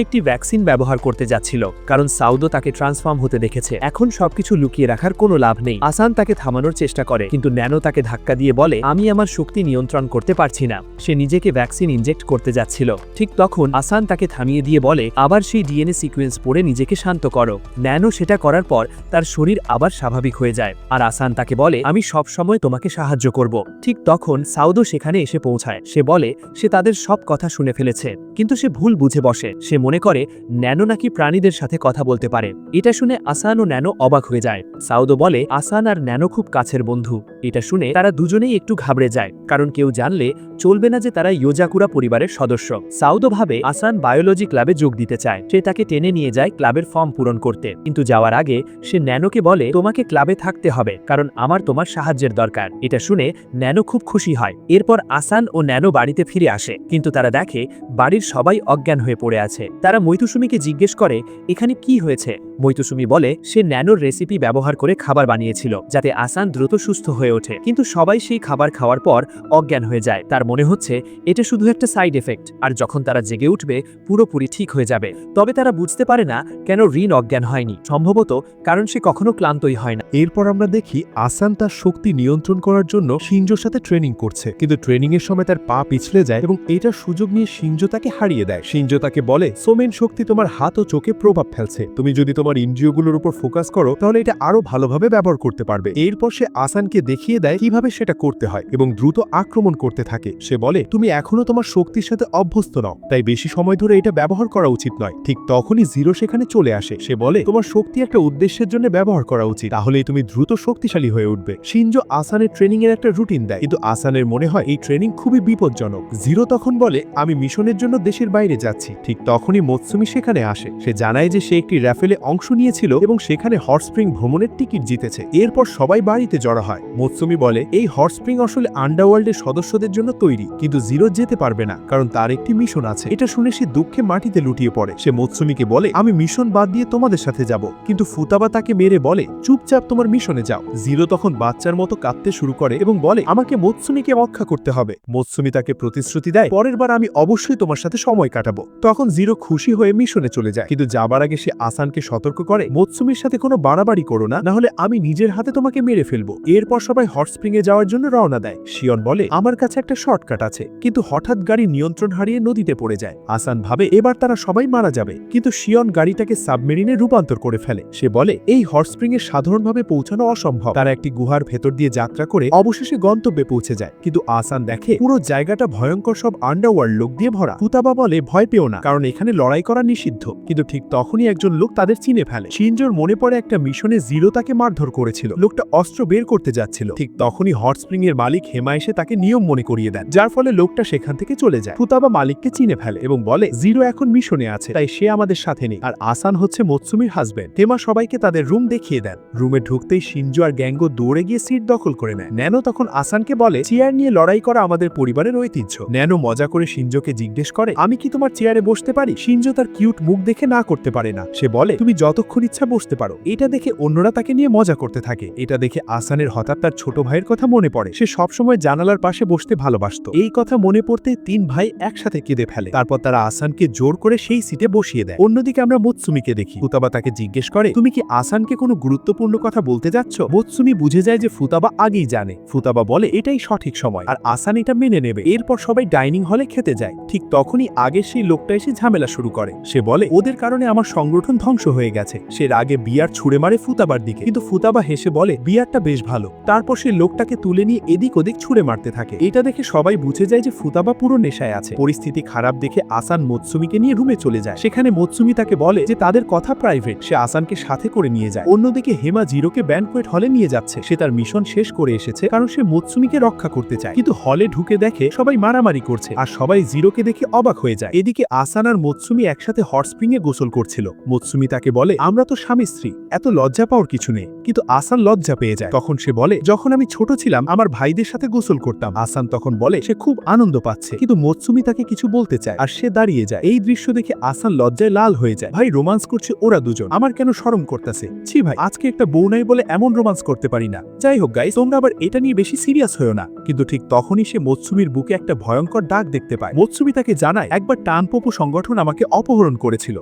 একটি ভ্যাকসিন ব্যবহার করতে যাচ্ছিল, কারণ সাউদো তাকে ট্রান্সফর্ম হতে দেখেছে। এখন সবকিছু লুকিয়ে রাখার কোনো লাভ নেই। আসান তাকে থামানোর চেষ্টা করে, কিন্তু ন্যানো তাকে ধাক্কা দিয়ে বলে, আমি আমার শক্তি নিয়ন্ত্রণ করতে পারছি না। সে নিজেকে ভ্যাকসিন ইনজেক্ট করতে যাচ্ছিল। ঠিক তখন আসান তাকে থামিয়ে দিয়ে বলে, আবার সেই ডিএনএ সিকোয়েন্স পড়ে নিজেকে শান্ত করো। ন্যানো সেটা করার পর তার শরীর আবার স্বাভাবিক হয়ে যায়, আর আসান তাকে বলে, আমি সব সময় তোমাকে সাহায্য করব। ঠিক তখন সাউদো সেখানে এসে পৌঁছায়। সে বলে সে তাদের সব কথা শুনে ফেলেছে, কিন্তু সে ভুল বুঝে বসে। সে মনে করে ন্যানো নাকি প্রাণীদের সাথে কথা বলতে পারে। এটা শুনে আসান ও ন্যানো অবাক হয়ে যায়। সাউদো বলে আসান আর ন্যানো খুব কাছের বন্ধু। এটা শুনে তারা দুজনেই একটু ঘাবড়ে যায়, কারণ কেউ জানলে চলবে না যে তারা ইয়োজাকুরা পরিবারের সদস্য। সাউদো ভাবে আসান বায়োলজি ক্লাবে যোগ দিতে চায়। সে তাকে টেনে নিয়ে যায় ক্লাবের ফর্ম পূরণ করতে, কিন্তু যাওয়ার আগে সে ন্যানোকে বলে, তোমাকে ক্লাবে থাকতে হবে, কারণ আমার তোমার সাহায্যের দরকার। এটা শুনে ন্যানো খুব খুশি হয়। এরপর আসান ও ন্যানো বাড়িতে ফিরে আসে, কিন্তু তারা দেখে বাড়ির সবাই অজ্ঞান হয়ে পড়ে আছে। তারা মৈতুসুমিকে জিজ্ঞেস করে, এখানে কি হয়েছে? মৈতুসুমি বলে সে ন্যানোর রেসিপি ব্যবহার করে খাবার বানিয়েছিল, যাতে আসান দ্রুত সুস্থ হয়ে ওঠে। কিন্তু সবাই সেই খাবার খাওয়ার পর অজ্ঞান হয়ে যায়। তার মনে হচ্ছে এটা শুধু একটা সাইড এফেক্ট, আর যখন তারা জেগে উঠবে পুরোপুরি ঠিক হয়ে যাবে। তবে তারা বুঝতে পারে না কেন রিন অজ্ঞান হয়নি, সম্ভবত কারণ সে কখনো ক্লান্তই হয় না। এরপর আমরা দেখি আসান তার শক্তি নিয়ন্ত্রণ করার জন্য শিনজোর সাথে ট্রেনিং করছে, কিন্তু ট্রেনিং এর সময় তার পা পিছলে যায় এবং এটার সুযোগ নিয়ে শিনজো তাকে হারিয়ে দেয়। শিনজো তাকে বলে, সোমেন শক্তি তোমার হাত ও চোখে প্রভাব ফেলছে, তুমি যদি তোমার ইন্দ্রিয়গুলোর উপর ফোকাস করো তাহলে এটা আরো ভালোভাবে ব্যবহার করতে পারবে। এরপর সে আসানকে দেখিয়ে দেয় কিভাবে সেটা করতে হয় এবং দ্রুত আক্রমণ করতে থাকে। সে বলে, তুমি এখনো তোমার শক্তির সাথে অভ্যস্ত নও, তাই বেশি সময় ধরে এটা ব্যবহার করা উচিত নয়। ঠিক তখনই জিরো সেখানে চলে আসে। সে বলে, তোমার শক্তি একটা উদ্দেশ্যের জন্য ব্যবহার করা উচিত, তাহলেই তুমি দ্রুত শক্তিশালী হয়ে উঠবে। শিনজো আসানের ট্রেনিং এর একটা রুটিন দেয়, কিন্তু আসানের মনে হয় এই ট্রেনিং খুবই বিপজ্জনক। জিরো তখন বলে, আমি মিশনের জন্য দেশের বাইরে যাচ্ছি। ঠিক তখনই মোৎসুমি সেখানে আসে। সে জানায় যে সে একটি র্যাফেলে অংশ নিয়েছিল এবং সেখানে হট স্প্রিং ভ্রমণের টিকিট জিতেছে। এরপর সবাই বাড়িতে জড়ো হয়। মোৎসুমি বলে, এই হট স্প্রিং আসলে আন্ডারওয়ার্ল্ডের সদস্যদের জন্য তৈরি, কিন্তু জিরো যেতে পারবে না, কারণ তার একটি মিশন আছে। এটা শুনে সে দুঃখে মাটিতে লুটিয়ে পড়ে। সে মোৎসুমিকে বলে, আমি মিশন বাদ দিয়ে তোমাদের সাথে যাব, কিন্তু ফুতাবা তাকে মেরে বলে, চুপচাপ তোমার মিশনে যাও। জিরো তখন বাচ্চার মতো কাঁদতে শুরু করে এবং বলে, আমাকে মোৎসুমিকে রক্ষা করতে হবে। মোৎসুমি তাকে প্রতিশ্রুতি দেয়, পরের বার আমি অবশ্যই তোমার সাথে সময় কাটাবো। তখন জিরো খুশি হয়ে মিশনে চলে যায়, কিন্তু যাবার আগে সে আসানকে সতর্ক করে, মোৎসুমির সাথে কোনো বাড়াবাড়ি করো না, হলে আমি নিজের হাতে তোমাকে মেরে ফেলবো। এরপর সবাই হট স্প্রিং এ যাওয়ার জন্য রওনা দেয়। শিয়ন বলে, আমার কাছে একটা শর্টকাট আছে, কিন্তু হঠাৎ গাড়ি নিয়ন্ত্রণ হারিয়ে নদীতে পড়ে যায়। আসান ভাবে এবার তারা সবাই মারা যাবে, কিন্তু শিয়ন গাড়িটাকে সাবমেরিনে রূপান্তর করে ফেলে। সে বলে, এই হট স্প্রিং এ সাধারণভাবে পৌঁছানো অসম্ভব। তারা একটি গুহার ভেতর দিয়ে যাত্রা করে অবশেষে গন্তব্যে পৌঁছে যায়, কিন্তু আসান দেখে পুরো জায়গাটা ভয়ঙ্কর সব আন্ডারওয়ার্ল্ড লোক দিয়ে ভরা। ফুতাবা বলে, ভয় পেও না, কারণ এখানে লড়াই করা নিষিদ্ধ। কিন্তু ঠিক তখনই একজন লোক তাদের চিনে ফেলে। শিনজোর মনে পড়ে একটা মিশনে জিরো তাকে মারধর করেছিল। লোকটা অস্ত্র বের করতে যাচ্ছিল। ঠিক তখনই হট স্প্রিং এর মালিক হেমা এসে তাকে নিয়ম মনে করিয়ে দেন, যার ফলে লোকটা সেখান থেকে চলে যায়। ফুতাবা মালিককে চিনে ফেলে এবং বলে, জিরো এখন মিশনে আছে, তাই সে আমাদের সাথে নেই, আর আসান হচ্ছে মোৎসুমির হাজবেন্ড। হেমা সবাইকে তাদের রুম দেখিয়ে দেন। রুমে ঢুকতেই শিনজো আর গ্যাঙ্গো দৌড়ে গিয়ে সিট দখল করে নেয়। ন্যানো তখন আসানকে বলে, চেয়ার নিয়ে লড়াই করা আমাদের পরিবারের ঐতিহ্য। ন্যানো মজা করে শিনজোকে জিজ্ঞেস করে, আমি কি তোমার চেয়ারে বসতে পারি? শিনজো তার কিউট মুখ দেখে না করতে পারে না। সে বলে, তুমি যতক্ষণ ইচ্ছা বসতে পারো। এটা দেখে অন্যরা তাকে নিয়ে মজা করতে থাকে। এটা দেখে আসানের হঠাৎ তার ছোট ভাইয়ের কথা মনে পড়ে। সে সবসময় জানালার পাশে বসতে ভালোবাসত। এই কথা মনে পড়তে তিন ভাই একসাথে কেঁদে ফেলে। তারপর তারা আসানকে জোর করে সেই সিটে বসিয়ে দেয়। অন্যদিকে আমরা মোৎসুমিকে দেখি। ফুতাবা তাকে জিজ্ঞেস করে, তুমি কি আসানকে কোনো গুরুত্বপূর্ণ কথা বলতে যাচ্ছ? মোৎসুমি বুঝে যায় যে ফুতাবা আগেই জানে। ফুতাবা বলে, এটাই সঠিক সময়, আর আসান এটা মেনে নেবে। এরপর সবাই ডাইনিং হলে খেতে যায়। ঠিক তখনই আগের সেই লোকটা এসে ঝামেলা শুরু করে। সে বলে, ওদের কারণে আমার সংগঠন ধ্বংস হয়ে গেছে। সে রাগে বিয়ার ছুড়ে মারে ফুতাবার দিকে, কিন্তু ফুতাবা হেসে বলে, বিয়ারটা বেশ ভালো। তারপর সে লোকটাকে তুলে নিয়ে এদিক ওদিক ছুড়ে মারতে থাকে। এটা দেখে সবাই বুঝে যায় যে ফুতাবা পুরো নেশায় আছে। পরিস্থিতি খারাপ দেখে আসান মোৎসুমিকে নিয়ে রুমে চলে যায়। সেখানে মোৎসুমি তাকে বলে যে তাদের কথা প্রাইভেট। সে আসানকে সাথে করে নিয়ে যায়। অন্যদিকে হেমা জিরোকে ব্যানকোয়েট হলে নিয়ে যাচ্ছে। সে তার মিশন শেষ করে এসেছে, কারণ সে মোৎসুমিকে রক্ষা করতে চায়। কিন্তু হলে ঢুকে দেখে সবাই মারামারি করছে, আর সবাই জিরোকে দেখে অবাক হয়ে যায়। এদিকে আসান আর মোৎসুমি একসাথে হট স্প্রিং এ গোসল করছিল। মোৎসুমি তাকে বলে, আমরা তো স্বামী স্ত্রী, এত লজ্জা পাওয়ার কিছু নেই। কিন্তু আসান লজ্জা পেয়ে যায়। তখন সে বলে, যখন আমি ছোট ছিলাম আমার ভাইদের সাথে গোসল করতাম। আসান তখন বলে সে খুব আনন্দ পাচ্ছে, কিন্তু মোৎসুমি তাকে কিছু বলতে চায় আর সে দাঁড়িয়ে যায়। এই দৃশ্য দেখে আসান লজ্জায় লাল হয়ে যায়। ভাই, রোমান্স করছে ওরা দুজন, আমার কেন শরম করতেছে। ছি ভাই, আজকে একটা বউ নাই বলে এমন রোমান্স করতে পারি না। যাই হোক গাইস, তোমরা আবার এটা নিয়ে বেশি সিরিয়াস হয়েও না। কিন্তু ঠিক তখনই সে মোৎসুমির বুকে একটা ভয়ঙ্কর দাগ দেখতে পায়। মোৎসুমি তাকে জানায়, একবার টানপোপো সংগঠন আমাকে অপহরণ করেছিল।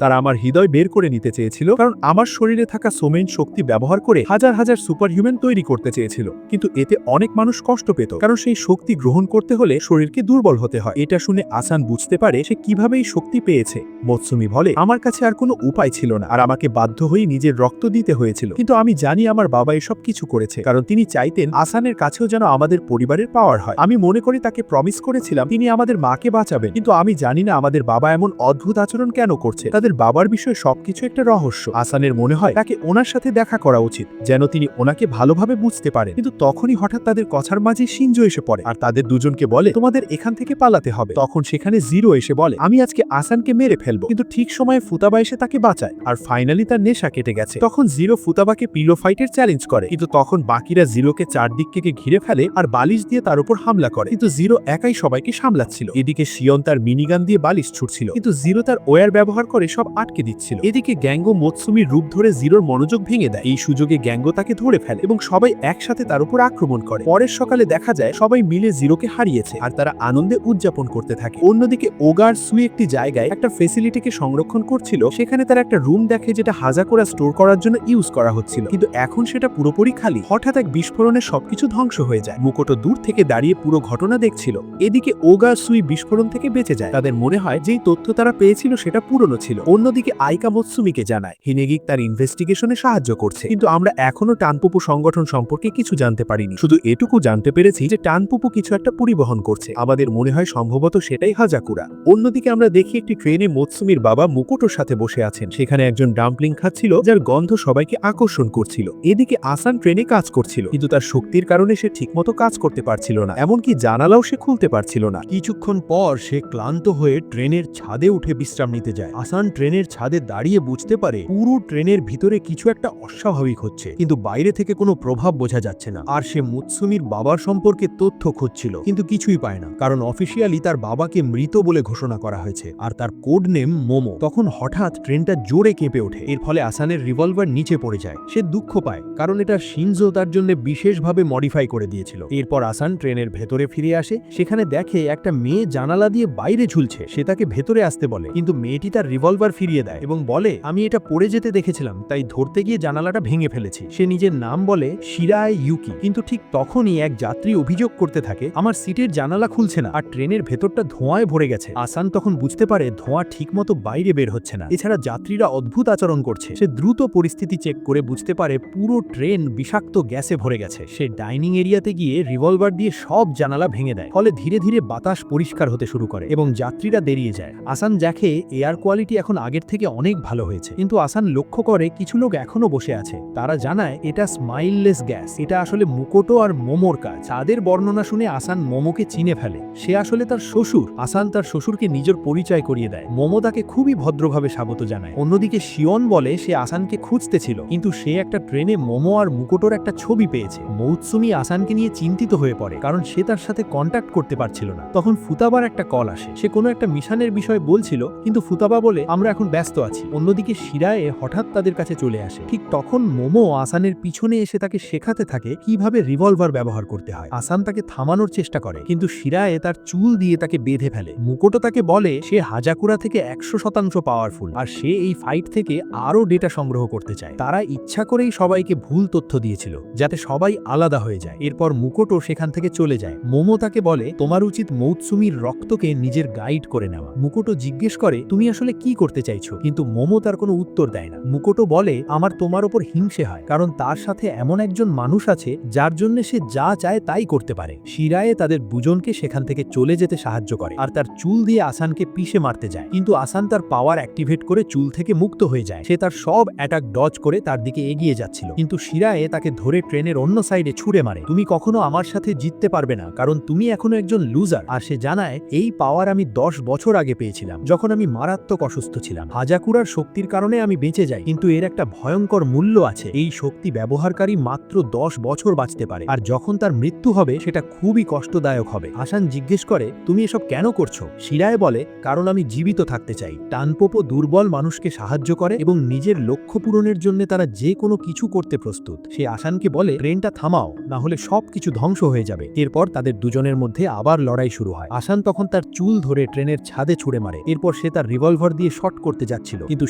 তারা আমার হৃদয় বের করে নিতে চেয়েছিল, কারণ আমার শরীরে থাকা সোমেন শক্তি ব্যবহার করে হাজার হাজার সুপার হিউম্যান তৈরি করতে চেয়েছিল। কিন্তু এতে অনেক মানুষ কষ্ট পেত, কারণ সেই শক্তি গ্রহণ করতে হলে শরীরকে দুর্বল হতে হয়। এটা শুনে আসান বুঝতে পারে সে কিভাবে এই শক্তি পেয়েছে। মোৎসুমি বলে, আমার কাছে আর কোনো উপায় ছিল না, আর আমাকে বাধ্য হয়ে নিজের রক্ত দিতে হয়েছিল। কিন্তু আমি জানি আমার বাবা এসব কিছু করেছে, কারণ তিনি চাইতেন আসানের কাছেও যেন আমাদের পরিবারের পাওয়ার হয়। আমি মনে করি তাকে প্রমিস করেছিলাম তিনি আমাদের মাকে বাঁচাবেন, কিন্তু আমি জানি না আমাদের বাবা এমন অদ্ভুত আচরণ কেন করছে। তাদের বাবার বিষয়ে সবকিছু একটা রহস্য। আসানের মনে হয় তাকে ওনার সাথে দেখা করা উচিত, যেন তিনি ওনাকে ভালোভাবে বুঝতে পারেন। কিন্তু তখনই হঠাৎ তাদের কথার মাঝে শিনজো এসে পড়ে আর তাদের দুজনকে বলে, তোমাদের এখান থেকে পালাতে হবে। তখন সেখানে জিরো এসে বলে, আমি আজকে আসানকে মেরে ফেলবো। কিন্তু ঠিক সময়ে ফুতাবা এসে তাকে বাঁচায় আর ফাইনালি তার নেশা কেটে গেছে। তখন জিরো ফুতাবাকে পিলো ফাইটের চ্যালেঞ্জ করে, কিন্তু তখন বাকিরা জিরোকে চারদিক থেকে ঘিরে ফেলে আর বালিশ দিয়ে তার উপর হামলা করে। কিন্তু জিরো একাই সবাইকে সামলাচ্ছিল। এদিকে শিয়ন তার মিনিগান দিয়ে বালিশ ছুটছিল, কিন্তু জিরো তার ওয়্যার ব্যবহার করে সব আটকে দিচ্ছিল। এদিকে গ্যাঙ্গো মোৎসুমির রূপ ধরে জিরোর মনোযোগ ভেঙে দেয়। এই সুযোগে গ্যাঙ্গো তাকে ধরে ফেলে এবং সবাই একসাথে তার উপর আক্রমণ করে। পরের সকালে দেখা যায় সবাই মিলে জিরোকে হারিয়েছে আর তারা আনন্দে উদযাপন করতে থাকে। অন্যদিকে ওগার সুই একটি জায়গায় একটা ফেসিলিটিকে সংরক্ষণ করছিল। সেখানে তারা একটা রুম দেখে যেটা হাজাকুরা স্টোর করার জন্য ইউজ করা হচ্ছিল, কিন্তু এখন সেটা পুরোপুরি খালি। হঠাৎ এক বিস্ফোরণে সবকিছু ধ্বংস হয়ে যায়। মুকুটো দূর থেকে দাঁড়িয়ে পুরো ঘটনা দেখছিল। এদিকে ওগা সুই বিস্ফোরণ থেকে বেঁচে যায়। তাদের মনে হয় যেই তথ্য তারা পেয়েছিল সেটা পুরনো ছিল। অন্যদিকে আইকা মোৎসুমিকে জানায় হিনেগিক তার ইনভেস্টিগেশনে সাহায্য করছে, কিন্তু আমরা এখনো টানপুপু সংগঠন সম্পর্কে কিছু জানতে পারিনি। শুধু এটুকু জানতে পেরেছি যে টানপুপু কিছু একটা পরিবহন করছে। আমাদের মনে হয় সম্ভবত সেটাই হাজাকুরা। অন্যদিকে আমরা দেখি একটি ট্রেনে মোৎসুমির বাবা মুকুটোর সাথে বসে আছেন। সেখানে একজন ডাম্পলিং খাচ্ছিল যার গন্ধ সবাইকে আকর্ষণ করছিল। এদিকে আসান ট্রেনে কাজ করছিল, কিন্তু তার শক্তির কারণে সে ঠিকমতো কাজ করতে পারছিল না, এমনকি জানালাও সে খুলতে পারছিল না। কিছুক্ষণ পর সে ক্লান্ত হয়ে ট্রেনের ছাদে উঠে বিশ্রাম নিতে যায়। আসান ট্রেনের ছাদে দাঁড়িয়ে বুঝতে পারে পুরো ট্রেনের ভিতরে কিছু একটা অস্বাভাবিক হচ্ছে, কিন্তু বাইরে থেকে কোনো প্রভাব বোঝা যাচ্ছে না। আর সে মুৎসুমির বাবার সম্পর্কে তথ্য খুঁজছিল, কিন্তু কিছুই পায় না, কারণ অফিসিয়ালি তার বাবাকে মৃত বলে ঘোষণা করা হয়েছে আর তার কোড নেম মোমো। তখন হঠাৎ ট্রেনটা জোরে কেঁপে ওঠে। এর ফলে আসানের রিভলভার নিচে পড়ে যায়। সে দুঃখ পায়, কারণ এটা শিনজো তার জন্য বিশেষভাবে মডিফাই করে দিয়েছিল। এরপর আসান ট্রেনের ভেতরে ফিরে আসে। সেখানে দেখে একটা মেয়ে জানালা দিয়ে বাইরে ঝুলছে। সে তাকে ভেতরে আসতে বলে, কিন্তু মেয়েটি তার রিভলভার ফিরিয়ে দেয় এবং বলে, আমি এটা পড়ে যেতে দেখেছিলাম, তাই ধরতে গিয়ে জানালাটা ভেঙে ফেলেছি। সে নিজের নাম বলে শিরায় ইউকি। কিন্তু ঠিক তখনই এক যাত্রী অভিযোগ করতে থাকে, আমার সিটের জানালা খুলছে না আর ট্রেনের ভেতরটা ধোঁয়ায় ভরে গেছে। আসান তখন বুঝতে পারে ধোঁয়া ঠিকমতো বাইরে বের হচ্ছে না, এছাড়া যাত্রীরা অদ্ভুত আচরণ করছে। সে দ্রুত পরিস্থিতি চেক করে বুঝতে পারে পুরো ট্রেন বিষাক্ত গ্যাসে ভরে গেছে। সে ডাইনিং এরিয়াতে গিয়ে রিভলভার দিয়ে সব জানালা ভেঙে দেয়, ফলে ধীরে ধীরে বাতাস পরিষ্কার হতে শুরু করে এবং যাত্রীরা বেরিয়ে যায়। আসান দেখে এয়ার কোয়ালিটি এখন আগের থেকে অনেক ভালো হয়েছে, কিন্তু আসান লক্ষ্য করে কিছু লোক এখনো বসে আছে। তারা জানায় এটা স্মাইললেস গ্যাস, এটা আসলে মুকুটো আর মোমোর কাজ। তাদের বর্ণনা শুনে আসান মোমোকে চিনে ফেলে। সে আসলে তার শ্বশুর। আসান তার শ্বশুরকে নিজের পরিচয় করিয়ে দেয়। মোমো তাকে খুবই ভদ্রভাবে স্বাগত জানায়। অন্যদিকে শিয়ন বলে সে আসানকে খুঁজতে ছিল, কিন্তু সে একটা ট্রেনে মোমো আর মুকুটোর একটা ছবি পেয়েছে। মোৎসুমি আসানকে নিয়ে চিন্তিত হয়ে পড়ে, কারণ সে তার সাথে কন্ট্যাক্ট করতে পারছিল না। তখন ফুতাবার একটা কল আসে। সে কোনো একটা মিশনের বিষয়ে বলছিল, কিন্তু ফুতাবা বলে আমরা এখন ব্যস্ত আছি। অন্যদিকে শিরায়ে হঠাৎ তাদের কাছে চলে আসে। ঠিক তখন মোমো আসানের পিছনে এসে তাকে শেখাতে থাকে কিভাবে রিভলভার ব্যবহার করতে হয়। আসান তাকে থামানোর চেষ্টা করে, কিন্তু শিরায়ে তার চুল দিয়ে তাকে বেঁধে ফেলে। মুকুটো তাকে বলে সে হাজাকুরা থেকে 100% পাওয়ারফুল আর সে এই ফাইট থেকে আরো ডেটা সংগ্রহ করতে চায়। তারা ইচ্ছা করেই সবাইকে ভুল তথ্য দিয়েছিল যাতে সবাই আলাদা হয়ে যায়। এরপর মুকুটো সেখান থেকে চলে যায়। মোমো তাকে বলে তোমার উচিত মোৎসুমির রক্তকে নিজের গাইড করে নেওয়া। মুকুটো জিজ্ঞেস করে তুমি আসলে কি করতে চাইছো, কিন্তু মোমো তার কোনো উত্তর দেয় না। মুকুটো বলে আমার তোমার ওপর হিংসে হয়, কারণ তার সাথে এমন একজন মানুষ আছে যার জন্য সে যা চায় তাই করতে পারে। শিরায়ে তাদের দুজনকে সেখান থেকে চলে যেতে সাহায্য করে আর তার চুল দিয়ে আসানকে পিষে মারতে যায়, কিন্তু আসান তার পাওয়ার অ্যাক্টিভেট করে চুল থেকে মুক্ত হয়ে যায়। সে তার সব অ্যাটাক ডজ করে তার দিকে এগিয়ে যাচ্ছিল, কিন্তু শিরায়ে তাকে ধরে ট্রেনের অন্য সাইডে ছুঁড়ে মারে। তুমি কখনো আমার সাথে জিততে পারবে না, কারণ তুমি এখনো একজন লুজার। আর সে জানায় এই পাওয়ার আমি 10 বছর আগে পেয়েছিলাম, যখন আমি মারাত্মক অসুস্থ ছিলাম। হাজাকুরার শক্তির কারণে আমি বেঁচে যাই, কিন্তু এর একটা ভয়ঙ্কর মূল্য আছে। এই শক্তি ব্যবহারকারী মাত্র 10 বছর বাঁচতে পারে, আর যখন তার মৃত্যু হবে সেটা খুবই কষ্টদায়ক হবে। আসান জিজ্ঞেস করে, তুমি এসব কেন করছো? শিরায় বলে, কারণ আমি জীবিত থাকতে চাই। টানপোপো দুর্বল মানুষকে সাহায্য করে এবং নিজের লক্ষ্য পূরণের জন্য তারা যে কোনো কিছু করতে প্রস্তুত। সে আসানকে বলে, ট্রেনটা থামাও, না হলে সবকিছু ধ্বংস হয়ে যাবে। এরপর তাদের দুজনের মধ্যে আবার লড়াই শুরু হয়। আসান তখন তার চুল ধরে ট্রেনের ছাদে ছুঁড়ে মারে। এরপর সে তার রিভলভার দিয়ে শট করতে যাচ্ছিল, কিন্তু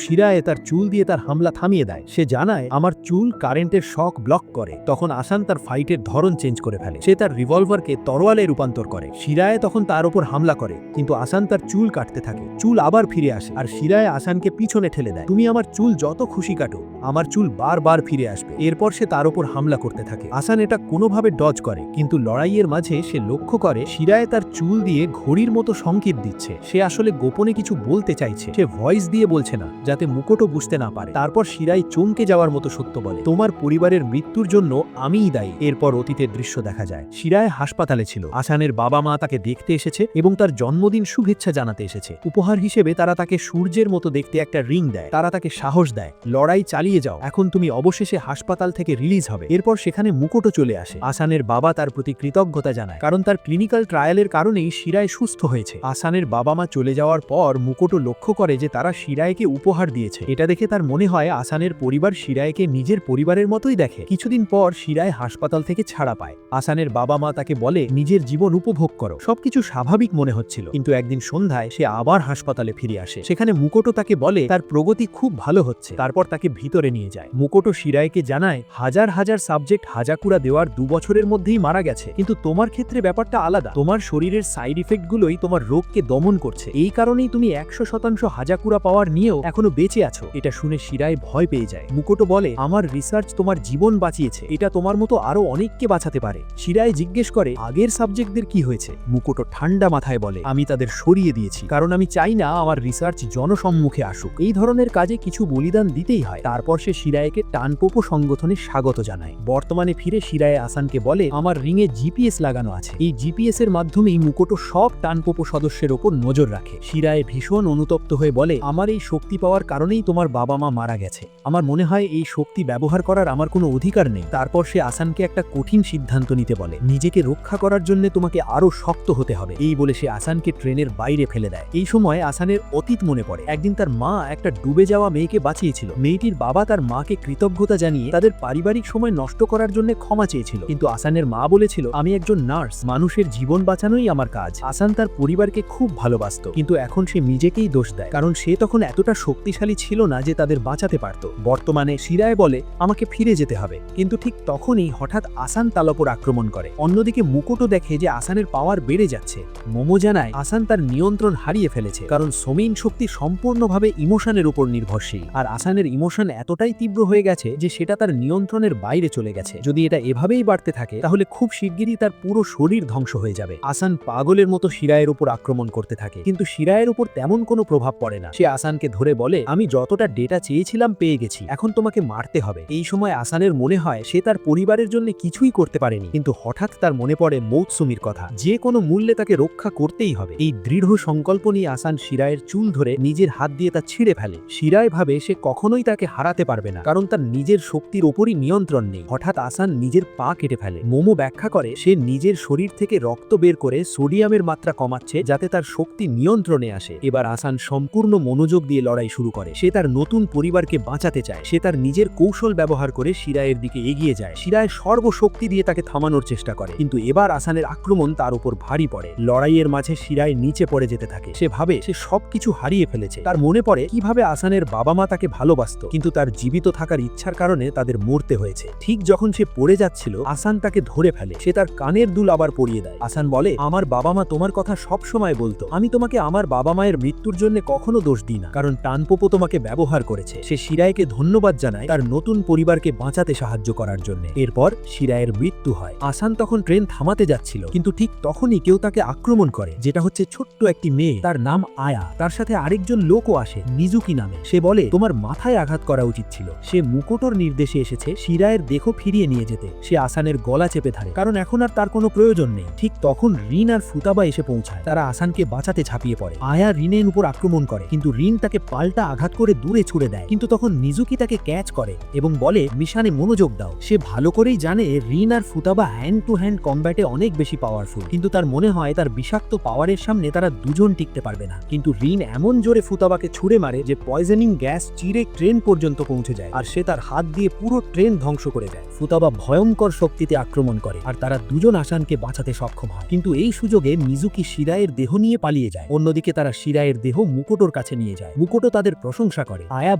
শিরায় তার চুল দিয়ে তার হামলা থামিয়ে দেয়। সে জানায়, আমার চুল কারেন্টের শক ব্লক করে। তখন আসান তার ফাইটের ধরন চেঞ্জ করে ফেলে। সে তার রিভলভারকে তরোয়ালে রূপান্তর করে। শিরায় তখন তার উপর হামলা করে, কিন্তু আসান তার চুল কাটতে থাকে। চুল আবার ফিরে আসে, আর শিরায় আসানকে পিছনে ঠেলে দেয়। তুমি আমার চুল যত খুশি কাটো, আমার চুল বারবার ফিরে আসবে। এরপর সে তার উপর হামলা করতে থাকে। আসান এটা কোনোভাবে ডজ করে, কিন্তু লড়াইয়ের মাঝে সে লক্ষ্য করে শিরায় তার চুল দিয়ে ঘড়ির মতো সংকেত দিচ্ছে। সে আসলে গোপনে কিছু বলতে চাইছে, সে ভয়েস দিয়ে বলছে না, যাতে মুকুটও বুঝতে না পারে। তারপর শিরায় চমকে যাওয়ার মতো সত্য বলে, তোমার পরিবারের মৃত্যুর জন্য আমিই দায়ী। এরপর অতীতের দৃশ্য দেখা যায়। শিরায় হাসপাতালে ছিল। আসানের বাবা মা তাকে দেখতে এসেছে এবং তার জন্মদিন শুভেচ্ছা জানাতে এসেছে। উপহার হিসেবে তারা তাকে সূর্যের মতো দেখতে একটা রিং দেয়। তারা তাকে সাহস দেয়, লড়াই চালিয়ে যাও, এখন তুমি অবশেষে হাসপাতাল থেকে রিলিজ হবে। এরপর সেখানে মুকুটও চলে আসে। আসানের বাবা তার প্রতি কৃতজ্ঞতা জানায়, কারণ তার ক্লিনিক্যাল ট্রায়ালের কারণেই শিরায় সুস্থ হয়েছে। আসানের বাবা মা চলে যাওয়ার পর মুকুটও লক্ষ্য করে যে তারা শিরায়কে উপহার দিয়েছে। এটা দেখে তার মনে হয় আসানের পরিবার শিরায়কে নিজের পরিবারের মতোই দেখে। কিছুদিন পর শিরায় হাসপাতাল থেকে ছাড়া পায়। আসানের বাবা মা তাকে বলে, নিজের জীবন উপভোগ করো। সবকিছু স্বাভাবিক মনে হচ্ছিল, কিন্তু একদিন সন্ধ্যায় সে আবার হাসপাতালে ফিরে আসে। সেখানে মুকুটও তাকে বলে তার প্রগতি খুব ভালো হচ্ছে। তারপর তাকে ভিতরে নিয়ে যায়। মুকুটও শিরায়কে জানায়, হাজার হাজার সাবজেক্ট হাজাকুড়া দেওয়ার 2 বছরের মধ্যেই মারা গেছে, কিন্তু তোমার ক্ষেত্রে ব্যাপারটা আলাদা। তোমার শরীরের সাইড ইফেক্টগুলোই তোমার রোগকে দমন করছে। এই কারণেই তুমি 100% হাজাকুড়া পাওয়ার নিয়েও এখনো বেঁচে আছো। এটা শুনে শিরায় ভয় পেয়ে যায়। মুকুটও বলে, আমার রিসার্চ তোমার জীবন বাঁচিয়েছে, এটা তোমার মতো আরো অনেককে বাঁচাতে পারে। শিরায় জিজ্ঞেস করে, আগের সাবজেক্টদের কি হয়েছে? মুকুটও ঠান্ডা মাথায় বলে, আমি তাদের সরিয়ে দিয়েছি, কারণ আমি চাই না আমার রিসার্চ জনসম্মুখে আসুক। এই ধরনের কাজে কিছু বলিদান দিতেই হয়। তারপর সে শিরায়কে টানপোপো সংগঠনে স্বাগত জানায়। বর্তমানে ফিরে শিরায় আসানকে বলে, আমার রিংয়ে জিপিএস লাগানো আছে। এই জিপিএস এর মাধ্যমেই মুকুটও সব টানপোপো সদস্যের ওপর নজর রাখে। শিরায় ভীষণ অনুতপ্ত হয়ে বলে, আমার এই শক্তি পাওয়ার কারণেই তোমার বাবা মা মারা গেছে। আমার মনে হয় এই শক্তি ব্যবহার করার আমার কোনো অধিকার নেই। তারপর সে আসানকে একটা কঠিন সিদ্ধান্ত নিতে বলে, নিজেকে রক্ষা করার জন্য তোমাকে আরো শক্ত হতে হবে। এই বলে সে আসানকে ট্রেনের বাইরে ফেলে দেয়। এই সময় আসানের অতীত মনে পড়ে। একদিন তার মা একটা ডুবে যাওয়া মেয়েকে বাঁচিয়েছিল। মেয়েটির বাবা তার মাকে কৃতজ্ঞতা জানিয়ে তাদের পারিবারিক সময় নষ্ট করার জন্য ক্ষমা চেয়েছিল, কিন্তু আসানের মা বলেছিল, আমি একজন নার্স, মানুষের জীবন বাঁচানোই আমার কাজ। আসান তার পরিবারকে খুব ভালোবাসত, কিন্তু এখন সে নিজেকেই দোষ দেয়, কারণ সে তখন এতটা শক্তিশালী ছিল না যে তাদের বাঁচাতে পারত। বর্তমানে শিরায় বলে, আমাকে ফিরে যেতে হবে, কিন্তু ঠিক তখনই হঠাৎ আসান তার উপর আক্রমণ করে। অন্যদিকে মুকুটও দেখে যে আসানের পাওয়ার বেড়ে যাচ্ছে। মোমো জানায়, আসান তার নিয়ন্ত্রণ হারিয়ে ফেলেছে, কারণ সোমেইন শক্তি সম্পূর্ণভাবে ইমোশনের উপর নির্ভরশীল, আর আসানের ইমোশন এতটাই তীব্র হয়ে গেছে যে সেটা তার নিয়ন্ত্রণের বাইরে চলে গেছে। যদি এটা এভাবেই বাড়তে থাকে তাহলে খুব শিগগিরই তার পুরো শরীর ধ্বংস হয়ে যাবে। আসান পাগলের মতো শিরায়ের উপর আক্রমণ করতে থাকে, কিন্তু শিরায়ের উপর তেমন কোনো প্রভাব পড়ে না। সে আসানকে ধরে বলে, আমি যতটা ডেটা চেয়েছিলাম পেয়ে গেছি, এখন তোমাকে মারতে হবে। এই সময় আসানের মনে হয় সে তার পরিবারের জন্য কিছুই করতে পারেনি, কিন্তু হঠাৎ তার মনে পড়ে মৌতসুমির কথা, যে কোনো মূল্যে তাকে রক্ষা করতেই হবে। এই দৃঢ় সংকল্প নিয়ে আসান শিরায়ের চুল ধরে নিজের হাত দিয়ে তা ছিঁড়ে ফেলে। শিরায় ভাবে সে কখনোই তাকে হারাতে পারবে না, কারণ তার নিজের শক্তির ওপরই নিয়ন্ত্রণ নেই। হঠাৎ আসান নিজের পা কেটে ফেলে। মোমো ব্যাখ্যা করে, সে নিজের শরীর থেকে রক্ত বের করে সোডিয়ামের মাত্রা কমাচ্ছে, যাতে তার শক্তি নিয়ন্ত্রণে আসে। এবার আসান সম্পূর্ণ মনোযোগ দিয়ে লড়াই শুরু করে। সে তার নতুন পরিবারকে বাঁচাতে চায়। সে তার নিজের কৌশল ব্যবহার করে শিরায়ের দিকে এগিয়ে যায়। শিরায় সর্বশক্তি দিয়ে তাকে থামানোর চেষ্টা করে, কিন্তু এবার আসানের আক্রমণ তার উপর ভারী পড়ে। লড়াইয়ের মাঝে শিরায় নিচে পড়ে যেতে থাকে। সে ভাবে সে সবকিছু হারিয়ে ফেলেছে। তার মনে পড়ে কিভাবে আসানের বাবা মা তাকে ভালোবাসত, কিন্তু তার জীবিত থাকার ইচ্ছার কারণে তাদের মরতে হয়েছে। ঠিক যখন সে পড়ে যাচ্ছিল, আসান তাকে ধরে ফেলে। সে তার কানের দুল আবার পরিয়ে দেয়। আসান বলে, আমার বাবা মা তোমার কথা সব সময় বলতো, আমি তোমাকে আমার বাবা মায়ের মৃত্যুর জন্য কখনো দোষ দিই না, কারণ টানপোপো তোমাকে ব্যবহার করেছে। সে শিরায়কে ধন্যবাদ জানায় তার নতুন পরিবারকে বাঁচাতে সাহায্য করার জন্য। এরপর শিরায়ের মৃত্যু হয়। আসান তখন ট্রেন থামাতে যাচ্ছিল, কিন্তু ঠিক তখনই কেউ তাকে আক্রমণ করে, যেটা হচ্ছে ছোট্ট একটি মেয়ে। তার নাম আয়া। তার সাথে আরেকজন লোকও আসে, নিজুকি নামে। সে বলে, তোমার মাথায় আঘাত করা উচিত ছিল। সে মুকুটোর নির্দেশে এসেছে শিরায়ের দেহ ফিরিয়ে নিয়ে যেতে। সে আসানের গলা চেপে ধরে, কারণ এখন আর তার কোনো প্রয়োজন নেই। ঠিক তখন রিন আর ফুতাবা এসে পৌঁছায়। তারা আসানকে বাঁচাতে ঝাঁপিয়ে পড়ে। আয়া রিনের উপর আক্রমণ করে, কিন্তু রিন তাকে পাল্টা আঘাত করে দূরে ছুড়ে দেয়, কিন্তু তখন নিজুকি তাকে ক্যাচ করে এবং বলে মিশনে মনোযোগ দাও। সে ভালো করেই জানে রিন আর ফুতাবা হ্যান্ড টু হ্যান্ড কম্ব্যাটে অনেক বেশি পাওয়ারফুল, কিন্তু তার মনে হয় তার বিষাক্ত পাওয়ারের সামনে তারা দুজন টিকতে পারবে না। কিন্তু রিন এমন জোরে ফুতাবাকে ছুড়ে মারে যে পয়জনিং গ্যাস চিরে ট্রেন পর্যন্ত পৌঁছে যায়, আর সে তার হাত দিয়ে পুরো ট্রেন ধ্বংস করে দেয়। ফুতাবা ভয়ঙ্কর শক্তিতে আক্রমণ করে আর তারা দুজন আসানকে বাঁচাতে সক্ষম হয়, কিন্তু এই সুযোগে মিজুকি শিরায়ের দেহ নিয়ে পালিয়ে যায়। অন্যদিকে তারা শিরায়ের দেহ মুকুটোর কাছে নিয়ে যায়। মুকুটো তাদের প্রশংসা করে। আয়া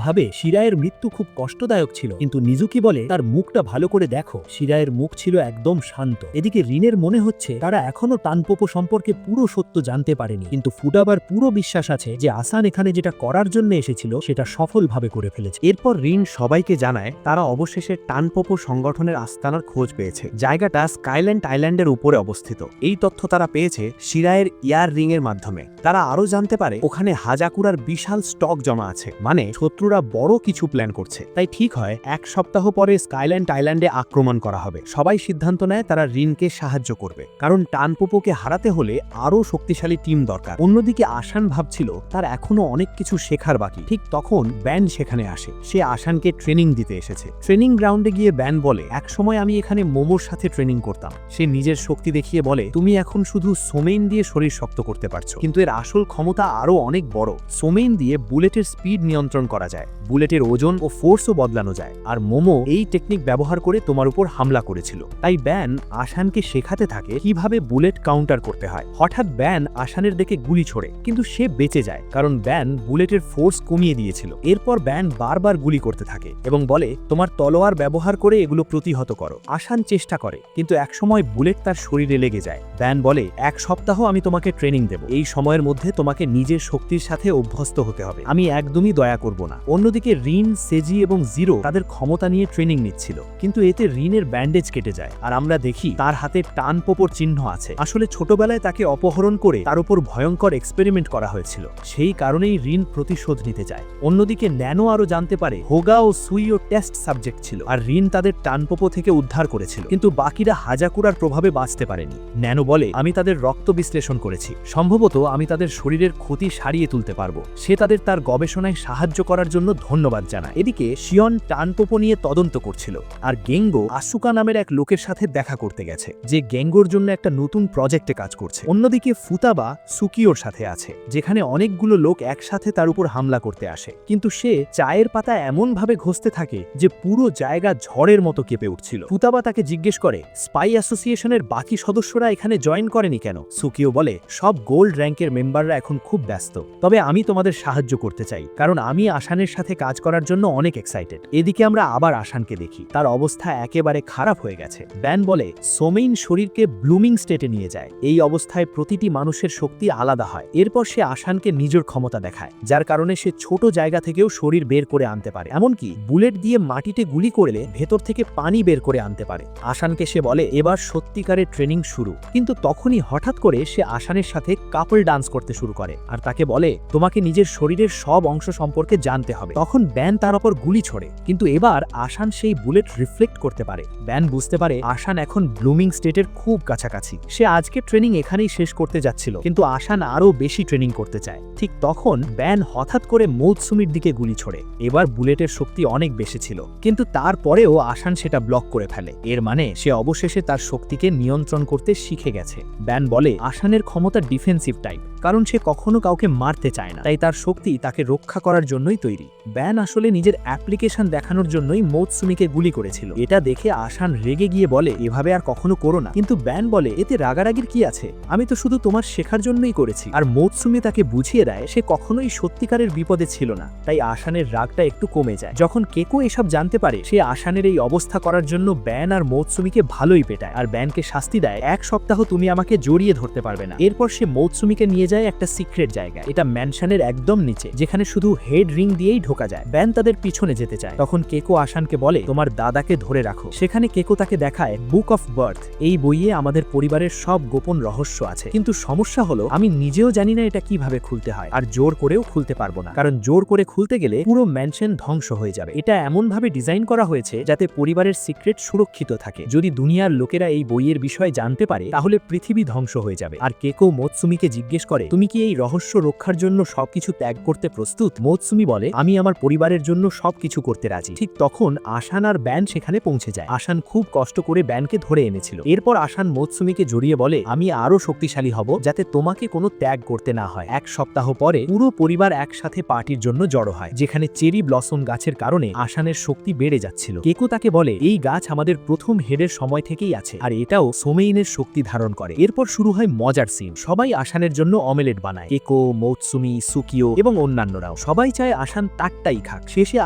ভাবে শিরায়ের মৃত্যু খুব কষ্টদায়ক ছিল, কিন্তু নিজুকি বলে তার মুখটা ভালো করে দেখো, শিরায়ের মুখ ছিল একদম শান্ত। এদিকে রিনের মনে হচ্ছে তারা এখনো টানপোপো সম্পর্কে পুরো সত্য জানতে পারেনি, কিন্তু ফুটাবার পুরো বিশ্বাস আছে যে আসান এখানে যেটা করার জন্য এসেছিল সেটা সফলভাবে করে ফেলেছে। এরপর রিন সবাইকে জানায় তারা অবশেষে টানপোপো সংগঠনের আস্তানার খোঁজ পেয়েছে। জায়গাটা স্কাইল্যান্ড আইল্যান্ডের উপরে অবস্থিত। এই তথ্য তারা পেয়েছে শিরায়ের ইয়ার রিং এর মাধ্যমে। তারা আরো জানতে পারে ওখানে হাজাকুরার বিশাল স্টক জমা আছে, মানে শত্রুরা বড় কিছু প্ল্যান করছে। তাই ঠিক হয় 1 সপ্তাহ পরে স্কাইল্যান্ড আইল্যান্ডে আক্রমণ করা হবে। সবাই সিদ্ধান্ত নেয় তারা রিনকে সাহায্য করবে, কারণ টানপোপোকে হারাতে হলে আরো শক্তিশালী টিম দরকার। অন্যদিকে আসান ভাবছিল তার এখনো অনেক কিছু শেখার বাকি। ঠিক তখন ব্যান সেখানে আসে। সে আসানকে ট্রেনিং দিতে এসেছে। ট্রেনিং গ্রাউন্ডে গিয়ে ব্যান বলে এক সময় আমি এখানে মোমোর সাথে ট্রেনিং করতাম। সে নিজের শক্তি দেখিয়ে বলে তুমি এখন শুধু সোমেইন দিয়ে শরীর শক্ত করতে পারছো, কিন্তু এর আসল ক্ষমতা আরো অনেক বড়। সোমেইন দিয়ে বুলেটের স্পিড নিয়ন্ত্রণ করা যায়, বুলেটের ওজন ও ফোর্সও বদলানো যায়, আর মোমো এই টেকনিক ব্যবহার করে তোমার উপর হামলা করেছিল। তাই ব্যান আসানকে শেখাতে থাকে কিভাবে বুলেট কাউন্টার করতে হয়। হঠাৎ ব্যান আসানের দিকে গুলি ছোড়ে, কিন্তু সে বেঁচে যায় কারণ ব্যান বুলেটের ফোর্স কমিয়ে দিয়েছিল। এরপর ব্যান বারবার গুলি করতে থাকে এবং বলে তোমার তলোয়ার ব্যবহার করে এগুলো প্রতিহত করো। আসান চেষ্টা করে, কিন্তু একসময় বুলেট তার শরীরে লেগে যায়। ব্যান বলে 1 সপ্তাহ আমি তোমাকে ট্রেনিং দেব, এই সময়ের মধ্যে তোমাকে নিজের শক্তির সাথে অভ্যস্ত হতে হবে, আমি একদমই দয়া করব না। অন্যদিকে রিন, সেজি এবং জিরো তাদের ক্ষমতা নিয়ে ট্রেনিং নিচ্ছিল, কিন্তু এতে রিনের ব্যান্ডেজ কেটে যায় আর আমরা দেখি তার হাতে টানপোপোর চিহ্ন আছে। আসলে ছোটবেলায় তাকে অপহরণ করে তার উপর ভয়ঙ্কর এক্সপেরিমেন্ট করা হয়েছিল, সেই কারণেই রিন প্রতিশোধ নিতে চায়। অন্যদিকে ন্যানো আরো জানতে পারে হোগা ও সুইও টেস্ট সাবজেক্ট ছিল, আর রিন তাদের টানপোপো থেকে উদ্ধার করেছিল, কিন্তু বাকিরা হাজাকুরার প্রভাবে বাঁচতে পারেনি। ন্যানো বলে আমি তাদের রক্ত বিশ্লেষণ করেছি, সম্ভবত আমি তাদের শরীরের ক্ষতি সারিয়ে তুলতে পারবো। সে তার গবেষণায় সাহায্য করার জন্য ধন্যবাদ জানায়। এদিকে শিয়ন টানপোপো নিয়ে তদন্ত করছিল, আর গেঙ্গো আসুকা নামের এক লোকের সাথে দেখা করতে গেছে, যে গেঙ্গোর জন্য একটা নতুন প্রজেক্টে কাজ করছে। অন্যদিকে ফুতাবা সুকিওর সাথে আছে, যেখানে অনেকগুলো লোক একসাথে তার উপর হামলা করতে আসে, কিন্তু সে চায়ের পাতা এমন ভাবে ঘষতে থাকে যে পুরো জায়গা ঝড়ের মতো কেঁপে উঠছিল। ফুতাবা তাকে জিজ্ঞেস করে স্পাই অ্যাসোসিয়েশনের বাকি সদস্যরা এখানে জয়েন করেনি কেন। সুকিও বলে সব গোল্ড র্যাঙ্কের মেম্বাররা এখন খুব ব্যস্ত, তবে আমি তোমাদের সাহায্য করতে চাই, কারণ আমি আসানের সাথে কাজ করার জন্য অনেক এক্সাইটেড। এদিকে আমরা আবার আসানকে দেখি, তার অবস্থা একেবারে খারাপ হয়ে গেছে। ব্যান বলে সোমেইন শরীরকে ব্লুমিং স্টেটে নিয়ে যায়, এই অবস্থায় প্রতিটি মানুষের শক্তি আলাদা হয়। এরপর সে আসানকে নিজের ক্ষমতা দেখায়, যার কারণে সে ছোট জায়গা থেকেও শরীর বের করে আনতে পারে, এমনকি বুলেট দিয়ে মাটিতে গুলি করলে ভেতর থেকে পানি বের করে আনতে পারে। আসানকে সে বলে এবার সত্যিকারের ট্রেনিং শুরু, কিন্তু তখনই হঠাৎ করে সে আসানের সাথে কাপল ডান্স করতে শুরু করে আর তাকে বলে তোমাকে নিজের শরীরের সব অংশ সম্পর্কে জানতে হবে। তখন ব্যান তার উপর গুলি ছোড়ে, কিন্তু এবার আসান সেই বুলেট রিফ্লেক্ট করতে পারে। ব্যান বুঝতে পারে আসান এখন ব্লুমিং স্টেটের খুব কাছাকাছি। সে আজকে ট্রেনিং এখানেই শেষ করতে যাচ্ছিল, কিন্তু আসান আরো বেশি ট্রেনিং করতে চায়। ঠিক তখন ব্যান হঠাৎ করে মৌতসুমির দিকে গুলি ছোড়ে। এবার বুলেটের শক্তি অনেক বেশি ছিল, কিন্তু তারপরেও আসান সেটা ব্লক করে ফেলে। এর মানে সে অবশেষে তার শক্তিকে নিয়ন্ত্রণ করতে শিখে গেছে। ব্যান বলে আসানের ক্ষমতা ডিফেন্সিভ টাইপ, কারণ সে কখনো কাউকে মারতে চায় না, তাই তার শক্তি তাকে রক্ষা করার জন্যই তৈরি। ব্যান আসলে নিজের অ্যাপ্লিকেশন দেখানোর জন্যই মৌতসুমিকে গুলি করেছিল। এটা দেখে আসান রেগে গিয়ে বলে এভাবে আর কখনো করো না, কিন্তু ব্যান বলে এতে রাগারাগির কি আছে, আমি তো শুধু তোমার শেখার জন্যই করেছি। আর মৌতসুমি তাকে বুঝিয়ে দেয় সে কখনোই সত্যিকারের বিপদে ছিল না, তাই আসানের রাগটা একটু কমে যায়। যখন কেকো এসব জানতে পারে, সে আসানের এই অবস্থা করার জন্য ব্যান আর মৌতসুমিকে ভালোই পেটায়, আর ব্যানকে শাস্তি দেয় 1 সপ্তাহ তুমি আমাকে জড়িয়ে ধরতে পারবে না। এরপর সে মৌতসুমিকে নিয়ে যায় একটা সিক্রেট জায়গায়, এটা ম্যানশনের একদম নিচে, যেখানে শুধু হেড রিং দিয়েই ঢোকা যায়। ব্যান তাদের পিছনে যেতে চায়, তখন কেকো আসানকে বলে তোমার দাদাকে ধরে রাখো। সেখানে কেকো তাকে দেখায় বুক অফ বার্থ, এই বইয়ে আমাদের পরিবারের সব গোপন রহস্য আছে, কিন্তু সমস্যা হলো আমি নিজেও জানি না এটা কিভাবে খুলতে হয়, আর জোর করেও খুলতে পারবো না, কারণ জোর করে খুলতে গেলে পুরো ম্যানশন ধ্বংস হয়ে যাবে। এটা এমন ভাবে ডিজাইন করা হয়েছে যাতে পরিবারের সিক্রেট সুরক্ষিত থাকে। যদি দুনিয়ার লোকেরা এই বইয়ের বিষয়ে জানতে পারে তাহলে পৃথিবী ধ্বংস হয়ে যাবে। আর কেকো মৌতসুমিকে জিজ্ঞেস করে করে, তুমি কি এই রহস্য রক্ষার জন্য সবকিছু ত্যাগ করতে প্রস্তুত? মোৎসুমি বলে, আমি আমার পরিবারের জন্য সবকিছু করতে রাজি। ঠিক তখন আসান আর ব্যান সেখানে পৌঁছে যায়। আসান খুব কষ্ট করে ব্যানকে ধরে এনেছিল। এরপর আসান মোৎসুমিকে জড়িয়ে বলে, আমি আরো শক্তিশালী হব যাতে তোমাকে কোনো ত্যাগ করতে না হয়। এক সপ্তাহ পরে পুরো পরিবার একসাথে পার্টির জন্য জড়ো হয়, যেখানে চেরি ব্লসম গাছের কারণে আসানের শক্তি বেড়ে যাচ্ছিল। কেকো তাকে বলে, এই গাছ আমাদের প্রথম হেডের সময় থেকেই আছে, আর এটাও সোমেইনের শক্তি ধারণ করে। এরপর শুরু হয় মজার সিন। সবাই আসানের জন্য অমলেট বানায়। কেকো, মোৎসুমি, সুকিও এবং অন্যান্যরাও সবাই চায় আসান তারটাই খাক। শেষে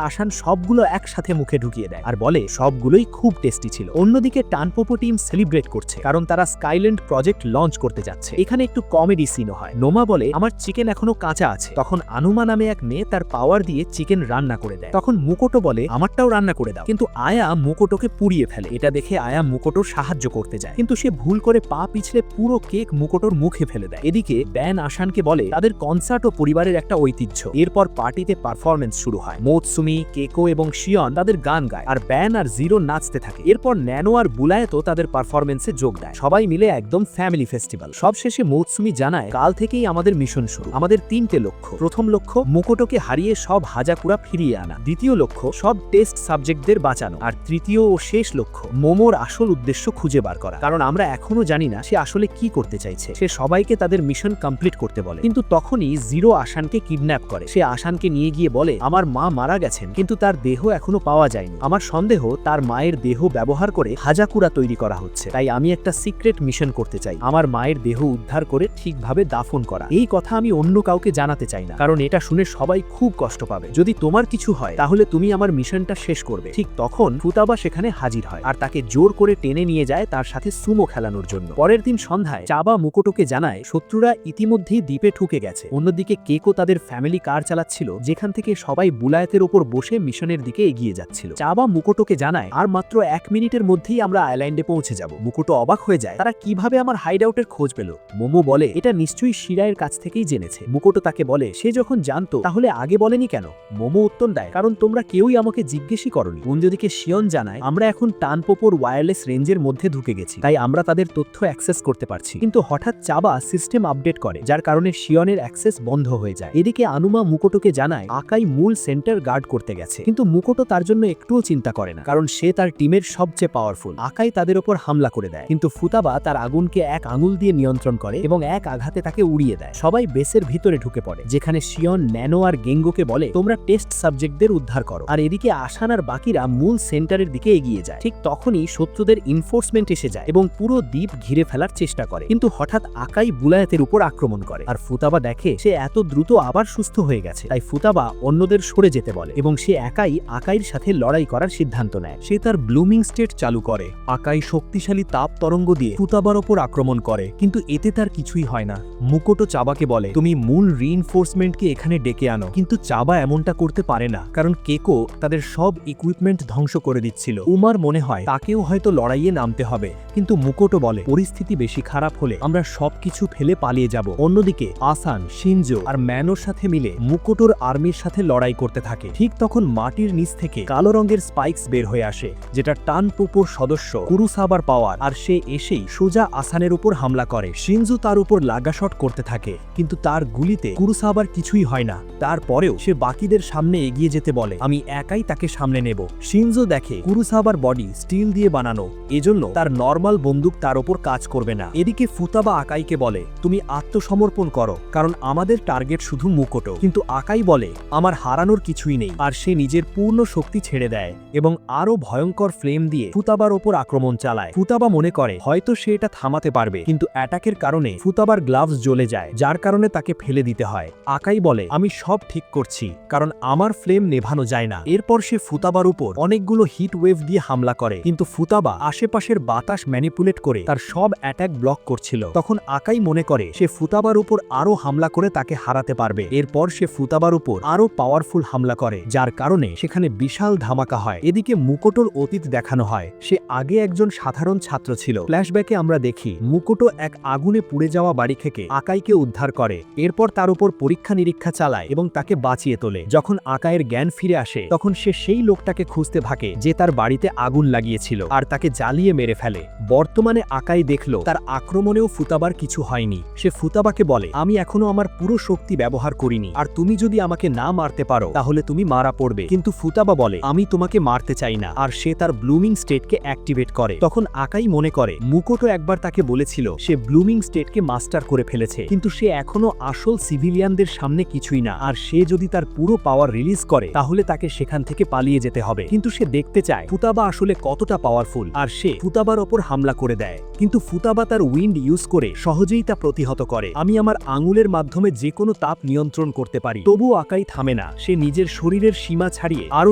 আসান সবগুলো একসাথে মুখে ঢুকিয়ে দেয় আর বলে সবগুলোই খুব টেস্টি ছিল। অন্যদিকে টানপোপো টিম সেলিব্রেট করছে, কারণ তারা স্কাইল্যান্ড প্রজেক্ট লঞ্চ করতে যাচ্ছে। এখানে একটু কমেডি সিনও হয়। নোমা বলে, আমার চিকেন এখনো কাঁচা আছে। তখন আনুমা নামে এক মেয়ে তার পাওয়ার দিয়ে চিকেন রান্না করে দেয়। তখন মুকোটো বলে, আমারটাও রান্না করে দাও। কিন্তু আয়া মুকোটোকে পুড়িয়ে ফেলে। এটা দেখে আয়া মুকোটোর সাহায্য করতে যায়, কিন্তু সে ভুল করে পা পিছলে পুরো কেক মুকোটোর মুখে ফেলে দেয়। এদিকে ব্যান আসানকে বলে, তাদের কনসার্ট ও পরিবারের একটা ঐতিহ্য। এরপর পার্টিতে পারফরমেন্স শুরু হয়। মোৎসুমি, কেকো এবং শিয়ন তাদের গান গায়, আর ব্যান আর জিরো নাচতে থাকে। এরপর ন্যানো আর বুলায়েতো তাদের পারফরমেন্সে যোগ দেয়। সবাই মিলে একদম ফ্যামিলি ফেস্টিভ্যাল। সবশেষে মোৎসুমি জানায়, কাল থেকেই আমাদের মিশন শুরু। আমাদের 3টে লক্ষ্য। প্রথম লক্ষ্য মুকোটোকে হারিয়ে সব হাজাকুরা ফিরিয়ে আনা। দ্বিতীয় লক্ষ্য সব টেস্ট সাবজেক্টদের বাঁচানো। আর তৃতীয় ও শেষ লক্ষ্য মোমোর আসল উদ্দেশ্য খুঁজে বার করা, কারণ আমরা এখনো জানি না সে আসলে কি করতে চাইছে। সে সবাইকে তাদের মিশন কমপ্লিট করতে বলে, কিন্তু তখনই জিরো আসানকে কিডন্যাপ করে। সে আসানকে নিয়ে গিয়ে বলে, আমার মা মারা গেছেন, কিন্তু তার দেহ এখনো পাওয়া যায়নি। আমার সন্দেহ তার মায়ের দেহ ব্যবহার করে হাজাকুরা তৈরি করা হচ্ছে। তাই আমি একটা সিক্রেট মিশন করতে চাই, আমার মায়ের দেহ উদ্ধার করে ঠিকভাবে দাফন করা। এই কথা আমি অন্য কাউকে জানাতে চাই না, কারণ এটা শুনে সবাই খুব কষ্ট পাবে। যদি তোমার কিছু হয় তাহলে তুমি আমার মিশনটা শেষ করবে। ঠিক তখন ফুতাবা সেখানে হাজির হয়, আর তাকে জোর করে টেনে নিয়ে যায় তার সাথে সুমো খেলানোর জন্য। পরের দিন সন্ধ্যায় চাবা মুকোটোকে জানায় শত্রুরা ইতিমধ্যেই দ্বীপে ঢুকে গেছে। অন্যদিকে কেকো তাদের ফ্যামিলি কার চালাচ্ছিল, যেখান থেকে সবাই বুলায়েতের উপর বসে মিশনের দিকে এগিয়ে যাচ্ছিল। চাবা মুকোটোকে জানায়, আর মাত্র 1 মিনিটের মধ্যেই আমরা আইল্যান্ডে পৌঁছে যাব। মুকোটো অবাক হয়ে যায়, তারা কিভাবে আমার হাইড আউটের খোঁজ পেল। মোমো বলে, এটা নিশ্চয়ই শিরায়ের কাছ থেকেই জেনেছে। মুকোটো তাকে বলে, সে যখন জানতো তাহলে আগে বলেনি কেন? মোমো উত্তর দেয়, কারণ তোমরা কেউই আমাকে জিজ্ঞেসই করনি। অন্যদিকে শিয়ন জানায়, আমরা এখন টানপোপোর ওয়্যারলেস রেঞ্জের মধ্যে ঢুকে গেছি, তাই আমরা তাদের তথ্য অ্যাক্সেস করতে পারছি। কিন্তু হঠাৎ চাবা সিস্টেম আপডেট করে, যার কারণে শিয়নের অ্যাক্সেস বন্ধ হয়ে যায়। এদিকে আনুমা মুকোটোকে জানায় আকাই মূল সেন্টার গার্ড করতে গেছে, কিন্তু মুকোটো তার জন্য একটুও চিন্তা করে না, কারণ সে তার টিমের সবচেয়ে পাওয়ারফুল। আকাই তাদের ওপর হামলা করে দেয়, কিন্তু ফুতাবা তার আগুনকে এক আঙুল দিয়ে নিয়ন্ত্রণ করে এবং এক আঘাতে তাকে উড়িয়ে দেয়। সবাই বেসের ভিতরে ঢুকে পড়ে, যেখানে শিয়ন, ন্যানো আর গেঙ্গোকে বলে, তোমরা টেস্ট সাবজেক্টদের উদ্ধার করো। আর এদিকে আসান আর বাকিরা মূল সেন্টারের দিকে এগিয়ে যায়। ঠিক তখনই শত্রুদের ইনফোর্সমেন্ট এসে যায় এবং পুরো দ্বীপ ঘিরে ফেলার চেষ্টা করে, কিন্তু হঠাৎ আকাই বুলায়েতের উপর আক্রমণ করে। আর ফুতাবা দেখে সে এত দ্রুত আবার সুস্থ হয়ে গেছে, তাই ফুতাবা অন্যদের সরে যেতে বলে এবং সে একাই আকাইর সাথে লড়াই করার সিদ্ধান্ত নেয়। সে তার ব্লুমিং স্টেট চালু করে। আকাই শক্তিশালী তাপ তরঙ্গ দিয়ে ফুতাবার ওপর আক্রমণ করে, কিন্তু এতে তার কিছুই হয় না। মুকোটো চাবাকে বলে, তুমি মূল রিইনফোর্সমেন্টকে এখানে ডেকে আনো, কিন্তু চাবা এমনটা করতে পারে না, কারণ কেকো তাদের সব ইকুইপমেন্ট ধ্বংস করে দিচ্ছিল। উমার মনে হয় তাকেও হয়তো লড়াইয়ে নামতে হবে, কিন্তু মুকোটো বলে, পরিস্থিতি বেশি খারাপ হলে আমরা সবকিছু ফেলে পালিয়ে যাব। অন্যদিকে আসান, শিনজো আর ম্যানোর সাথে মিলে মুকোটোর আর্মির সাথে লড়াই করতে থাকে। ঠিক তখন মাটির নিচ থেকে কালো রঙের স্পাইকস বের হয়ে আসে, যেটা টানপোপোর সদস্য কুরুসাবার পাওয়ার, আর সে এসেই সোজা আসানের উপর হামলা করে। শিনজো তার উপর লাগা শট করতে থাকে, কিন্তু তার গুলিতে কুরুসাবার কিছুই হয় না। তারপরেও সে বাকিদের সামনে এগিয়ে যেতে বলে, আমি একাই তাকে সামনে নেব। শিনজো দেখে কুরুসাবার বডি স্টিল দিয়ে বানানো, এজন্য তার নরমাল বন্দুক তার ওপর কাজ করবে না। এদিকে ফুতাবা আকাইকে বলে, তুমি আত্মসমর্পণ করো, কারণ আমাদের টার্গেট শুধু মুকোটো। কিন্তু আকাই বলে, আমার হারানোর কিছুই নেই, আর সে নিজের পূর্ণ শক্তি ছেড়ে দেয় এবং আরো ভয়ঙ্কর ফ্লেম দিয়ে ফুতাবার ওপর আক্রমণ চালায়। ফুতাবা মনে করে হয়তো সে এটা থামাতে পারবে, কিন্তু অ্যাটাকের কারণে ফুতাবার গ্লাভস জ্বলে যায়, যার কারণে তাকে ফেলে দিতে হয়। আকাই বলে, আমি সব ঠিক করছি, কারণ আমার ফ্লেম নেভানো যায় না। এরপর সে ফুতাবার উপর অনেকগুলো হিট ওয়েভ দিয়ে হামলা করে, কিন্তু ফুতাবা আশেপাশের বাতাস ম্যানিপুলেট করে তার সব অ্যাটাক ব্লক করছিল। তখন আকাই মনে করে সে ফুতাবার উপর আরো হামলা করে তাকে হারাতে পারবে। এরপর সে ফুতাবার উপর আরো পাওয়ারফুল হামলা করে, যার কারণে সেখানে বিশাল ধামাকা হয়। এদিকে মুকোটোর অতীত দেখানো হয়। সে আগে একজন সাধারণ ছাত্র ছিল। ফ্ল্যাশব্যাকে আমরা দেখি মুকোটো এক আগুনে পুড়ে যাওয়া বাড়ি থেকে আকাইকে উদ্ধার করে, এরপর তার উপর পরীক্ষা নিরীক্ষা চালায় এবং তাকে বাঁচিয়ে তোলে। যখন আকাইয়ের জ্ঞান ফিরে আসে, তখন সে সেই লোকটাকে খুঁজতে থাকে যে তার বাড়িতে আগুন লাগিয়েছিল আর তাকে জ্বালিয়ে মেরে ফেলে। বর্তমানে আকাই দেখল তার আক্রমণেও ফুতাবার কিছু হয়নি। সে ফুতাবা ফুতাবাকে বলে, আমি এখনো আমার পুরো শক্তি ব্যবহার করিনি, আর তুমি যদি আমাকে না মারতে পারো তাহলে তুমি মারা পড়বে। কিন্তু ফুতাবা বলে, আমি তোমাকে মারতে চাই না, আর সে তার ব্লুমিং স্টেটকে অ্যাক্টিভেট করে। তখন আকাই মনে করে মুকোটো একবার তাকে বলেছিল সে ব্লুমিং স্টেটকে মাস্টার করে ফেলেছে, কিন্তু সে এখনো আসল সিভিলিয়ানদের সামনে কিছুই না, আর সে যদি তার পুরো পাওয়ার রিলিজ করে তাহলে তাকে সেখান থেকে পালিয়ে যেতে হবে। কিন্তু সে দেখতে চায় ফুতাবা আসলে কতটা পাওয়ারফুল, আর সে ফুতাবার ওপর হামলা করে দেয়। কিন্তু ফুতাবা তার উইন্ড ইউজ করে সহজেই তা প্রতিহত করে। আমি আমার আঙুলের মাধ্যমে যে কোনো তাপ নিয়ন্ত্রণ করতে পারি। তবুও আকাই থামে না, সে নিজের শরীরের সীমা ছাড়িয়ে আরো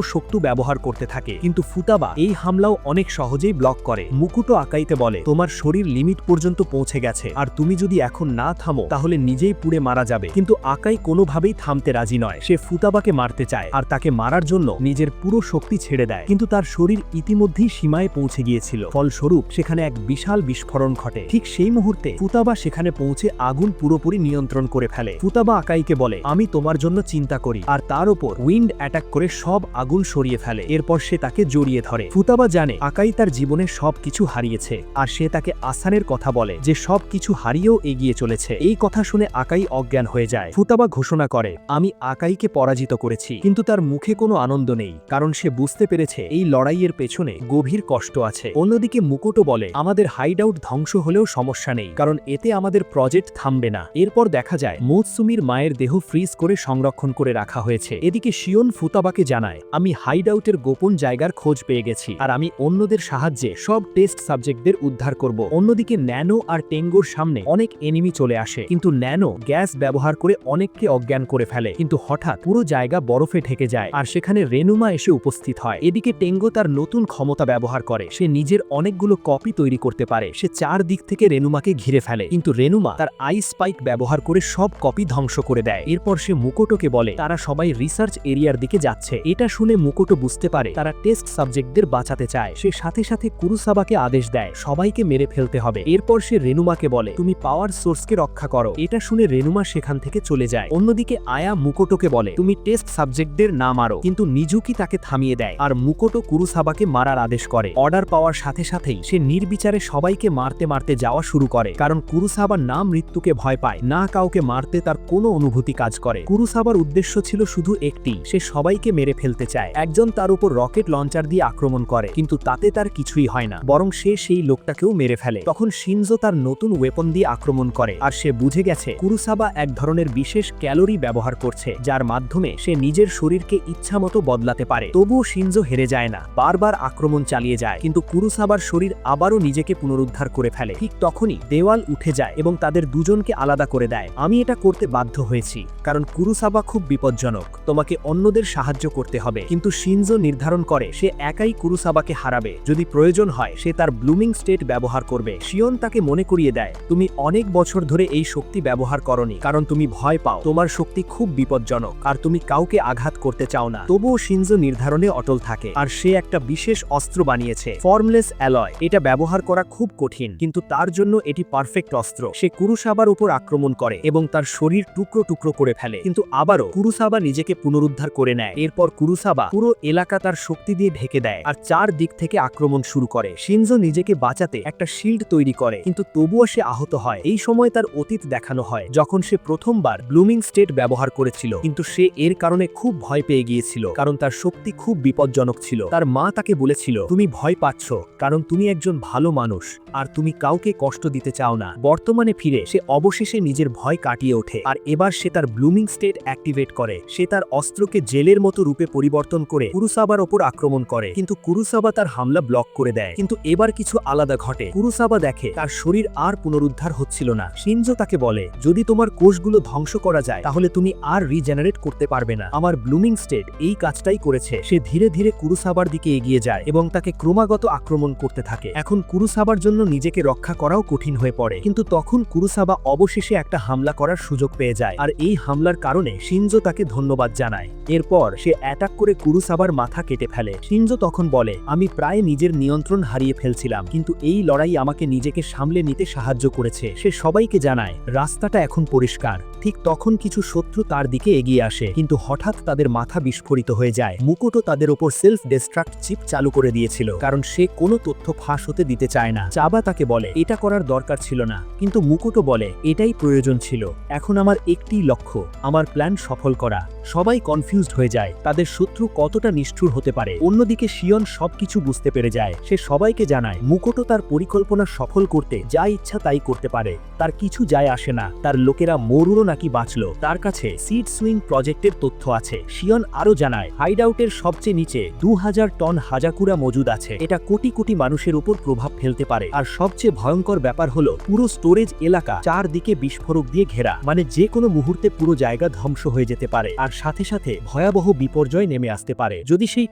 শক্তি ব্যবহার করতে থাকে। কিন্তু ফুতাবা এই হামলাও অনেক সহজেই ব্লক করে। মুকুটো আকাইতে বলে, তোমার শরীর লিমিট পর্যন্ত পৌঁছে গেছে, আর তুমি যদি এখন না থামো তাহলে নিজেই পুড়ে মারা যাবে। কিন্তু আকাই কোনোভাবেই থামতে রাজি নয়। সে ফুতাবাকে মারতে চায়, আর তাকে মারার জন্য নিজের পুরো শক্তি ছেড়ে দেয়। কিন্তু তার শরীর ইতিমধ্যেই সীমায় পৌঁছে গিয়েছিল। ফলস্বরূপ সেখানে এক বিশাল বিস্ফোরণ ঘটে। ঠিক সেই মুহূর্তে ফুতাবা সেখানে পৌঁছে আগুন পুরোপুরি নিয়ন্ত্রণ করে ফেলে। ফুতাবা আকাইকে বলে, আমি তোমার জন্য চিন্তা করি, আর তার উপর উইন্ড অ্যাটাক করে সব আগুন সরিয়ে ফেলে। এরপর সে তাকে জড়িয়ে ধরে। ফুতাবা জানে আকাই তার জীবনে সবকিছু হারিয়েছে, আর সে তাকে আসানের কথা বলে যে সবকিছু হারিয়েও এগিয়ে চলেছে। এই কথা শুনে আকাই অজ্ঞান হয়ে যায়। ফুতাবা ঘোষণা করে, আমি আকাইকে পরাজিত করেছি। কিন্তু তার মুখে কোনো আনন্দ নেই, কারণ সে বুঝতে পেরেছে এই লড়াইয়ের পেছনে গভীর কষ্ট আছে। অন্যদিকে মুকুটো বলে, আমাদের হাইড আউট ধ্বংস হলেও সমস্যা নেই, কারণ এতে আমাদের প্রজেক্ট থামবে না। এরপর দেখা যায় মোৎসুমির মায়ের দেহ ফ্রিজ করে সংরক্ষণ করে রাখা হয়েছে। এদিকে শিওন ফুতাবাকে জানায়, আমি হাইড আউটের গোপন জায়গার খোঁজ পেয়ে গেছি, আর আমি অন্যদের সাহায্যে সব টেস্ট সাবজেক্টদের উদ্ধার করব। অন্যদিকে ন্যানো আর টেঙ্গোর সামনে অনেক এনিমি চলে আসে, কিন্তু ন্যানো গ্যাস ব্যবহার করে অনেককে অজ্ঞান করে ফেলে। কিন্তু হঠাৎ পুরো জায়গা বরফে ঢেকে যায়, আর সেখানে রেনুমা এসে উপস্থিত হয়। এদিকে টেঙ্গো তার নতুন ক্ষমতা ব্যবহার করে। সে নিজের অনেকগুলো কপি তৈরি করতে পারে। সে চারদিক থেকে রেনুমাকে ঘিরে ফেলে, কিন্তু রেনুমা তার আইস স্পাইক ব্যবহার করে সব কপি ধ্বংস করে দেয়। এরপর সে মুকুটোকে বলে তারা সবাই রিসার্চ এরিয়ার দিকে যাচ্ছে। এটা শুনে মুকুটো বুঝতে পারে তারা টেস্ট সাবজেক্টদের বাঁচাতে চায়। সে সাথে সাথে কুরুসাবাকে আদেশ দেয় সবাইকে মেরে ফেলতে হবে। এরপর সে রেনুমাকে বলে, তুমি পাওয়ার সোর্সকে রক্ষা করো। এটা শুনে রেনুমা সেখান থেকে চলে যায়। অন্যদিকে আয়া মুকুটোকে বলে, তুমি টেস্ট সাবজেক্টদের না মারো, কিন্তু নিজুকি তাকে থামিয়ে দেয়, আর মুকুটো কুরুসাবাকে মারার আদেশ করে। অর্ডার পাওয়ার সাথে সাথেই সে নির্বিচারে সবাইকে মারতে মারতে যাওয়া শুরু করে, কারণ কুরুসাবা না মৃত্যুকে ভয় পায়, না কাউকে মারতে তার কোনো অনুভূতি কাজ করে। কুরুসাবার উদ্দেশ্য ছিল শুধু একটি, সে সবাইকে মেরে ফেলতে চায়। একজন তার উপর রকেট লঞ্চার দিয়ে আক্রমণ করে, কিন্তু তাতে তার কিছুই হয় না, বরং সে সেই লোকটাকেও মেরে ফেলে। তখন শিনজো তার নতুন ওয়েপন দিয়ে আক্রমণ করে, আর সে বুঝে গেছে কুরুসাবা এক ধরনের বিশেষ ক্যালোরি ব্যবহার করছে, যার মাধ্যমে সে নিজের শরীরকে ইচ্ছামতো বদলাতে পারে। তবুও শিনজো হেরে যায় না, বারবার আক্রমণ চালিয়ে যায়, কিন্তু কুরুসাবার শরীর আবারও নিজেকে পুনরুদ্ধার করে ফেলে। ঠিক তখনই দেওয়াল উঠে যায় এবং তাদের দুজনকে আলাদা করে দেয়। আমি এটা করতে বাধ্য হয়েছি, কারণ কুরুসাবা খুব বিপজ্জনক, তোমাকে অন্যদের সাহায্য করতে হবে। কিন্তু শিনজো নির্ধারণ করে সে একাই কুরুসাবাকে হারাবে। যদি প্রয়োজন হয় সে তার ব্লুমিং স্টেট ব্যবহার করবে। শিওন তাকে মনে করিয়ে দেয়, তুমি অনেক বছর ধরে এই শক্তি ব্যবহার করনি, কারণ তুমি ভয় পাও, তোমার শক্তি খুব বিপজ্জনক, আর তুমি কাউকে আঘাত করতে চাও না। তবুও শিনজো নির্ধারণে অটল থাকে, আর সে একটা বিশেষ অস্ত্র বানিয়েছে, ফর্মলেস অ্যালয়। এটা ব্যবহার করা খুব কঠিন, কিন্তু তার জন্য এটি পারফেক্ট অস্ত্র। সে কুরুসাবার উপর আক্রমণ করে এবং তার শরীর টুকরো টুকরো করে ফেলে, কিন্তু আবারও কুরুসাবা নিজেকে পুনরুদ্ধার করে নেয়। এরপর কুরুসাবা পুরো এলাকা তার শক্তি দিয়ে ঢেকে দেয়, আর চার দিক থেকে আক্রমণ শুরু করে। শিনজো নিজেকে বাঁচাতে একটা শিল্ড তৈরি করে, কিন্তু তবুও সে আহত হয়। এই সময় তার অতীত দেখানো হয়, যখন সে প্রথমবার ব্লুমিং স্টেট ব্যবহার করেছিল, কিন্তু সে এর কারণে খুব ভয় পেয়ে গিয়েছিল, কারণ তার শক্তি খুব বিপজ্জনক ছিল। তার মা তাকে বলেছিল, তুমি ভয় পাচ্ছ কারণ তুমি একজন ভালো মানুষ, আর তুমি কাউকে কষ্ট দিতে চাও না। বর্তমানে ফিরে সে অবশেষে নিজের ভয় কাটিয়ে ওঠে, আর এবার সে তার ব্লুমিং স্টেট অ্যাক্টিভেট করে। সে তার অস্ত্রকে জেলের মতো রূপে পরিবর্তন করে কুরুসাবার ওপর আক্রমণ করে, কিন্তু কুরুসাবা তার হামলা ব্লক করে দেয়। কিন্তু এবার কিছু আলাদা ঘটে। কুরুসাবা দেখে তার শরীর আর পুনরুদ্ধার হচ্ছিল না। শিনজো তাকে বলে, যদি তোমার কোষগুলো ধ্বংস করা যায় তাহলে তুমি আর রিজেনারেট করতে পারবে না। আমার ব্লুমিং স্টেট এই কাজটাই করেছে। সে ধীরে ধীরে কুরুসাবার দিকে এগিয়ে যায় এবং তাকে ক্রমাগত আক্রমণ করতে থাকে। এখন কুরুসাবার জন্য নিজেকে রক্ষা করাও কঠিন হয়ে পড়ে, কিন্তু তখন কুরুসাবা অবশেষে একটা হামলা করার সুযোগ পেয়ে যায়, আর এই হামলার কারণে শিনজো তাকে ধন্যবাদ জানায়। এরপর সে অ্যাটাক করে কুরুসাবার মাথা কেটে ফেলে। শিনজো তখন বলে, আমি প্রায় নিজের নিয়ন্ত্রণ হারিয়ে ফেলছিলাম, কিন্তু এই লড়াই আমাকে নিজেকে সামলে নিতে সাহায্য করেছে। সে সবাইকে জানায় রাস্তাটা এখন পরিষ্কার। ঠিক তখন কিছু শত্রু তার দিকে এগিয়ে আসে, কিন্তু হঠাৎ তাদের মাথা বিস্ফোরিত হয়ে যায়। মুকুটো তাদের ওপর সেলফ ডিস্ট্রাক্ট চিপ চালু করে দিয়েছিল, কারণ সে কোনো তথ্য ফাঁস হতে দিতে চায় না। চাবা তাকে বলে এটা করার দরকার ছিল না, কিন্তু মুকুটো বলে এটাই প্রয়োজন ছিল। এখন আমার একটি লক্ষ্য, আমার প্ল্যান সফল করা। সবাই কনফিউজড হয়ে যায়, তাদের শত্রু কতটা নিষ্ঠুর হতে পারে। অন্যদিকে শিয়ন সবকিছু বুঝতে পেরে যায়। সে সবাইকে জানায় মুকুটো তার পরিকল্পনা সফল করতে যা ইচ্ছা তাই করতে পারে, তার কিছু যায় আসে না তার লোকেরা মরুরও নাকি বাঁচলো। তার কাছে সিড সুইং প্রজেক্টের তথ্য আছে। শিয়ন আরও জানায় হাইডআউটের সবচেয়ে নিচে 2000 টন হাজাকুরা মজুদ আছে। এটা কোটি কোটি মানুষের উপর প্রভাব ফেলতে পারে। আর সবচেয়ে ভয়ঙ্কর ব্যাপার হলো পুরো স্টোরেজ এলাকা চারদিকে বিস্ফোরক দিয়ে ঘেরা, মানে যে কোনো মুহূর্তে পুরো জায়গা ধ্বংস হয়ে যেতে পারে। আর সাথে সাথে ভয়াবহ বিপর্যয় নেমে আসতে পারে। যদি সেই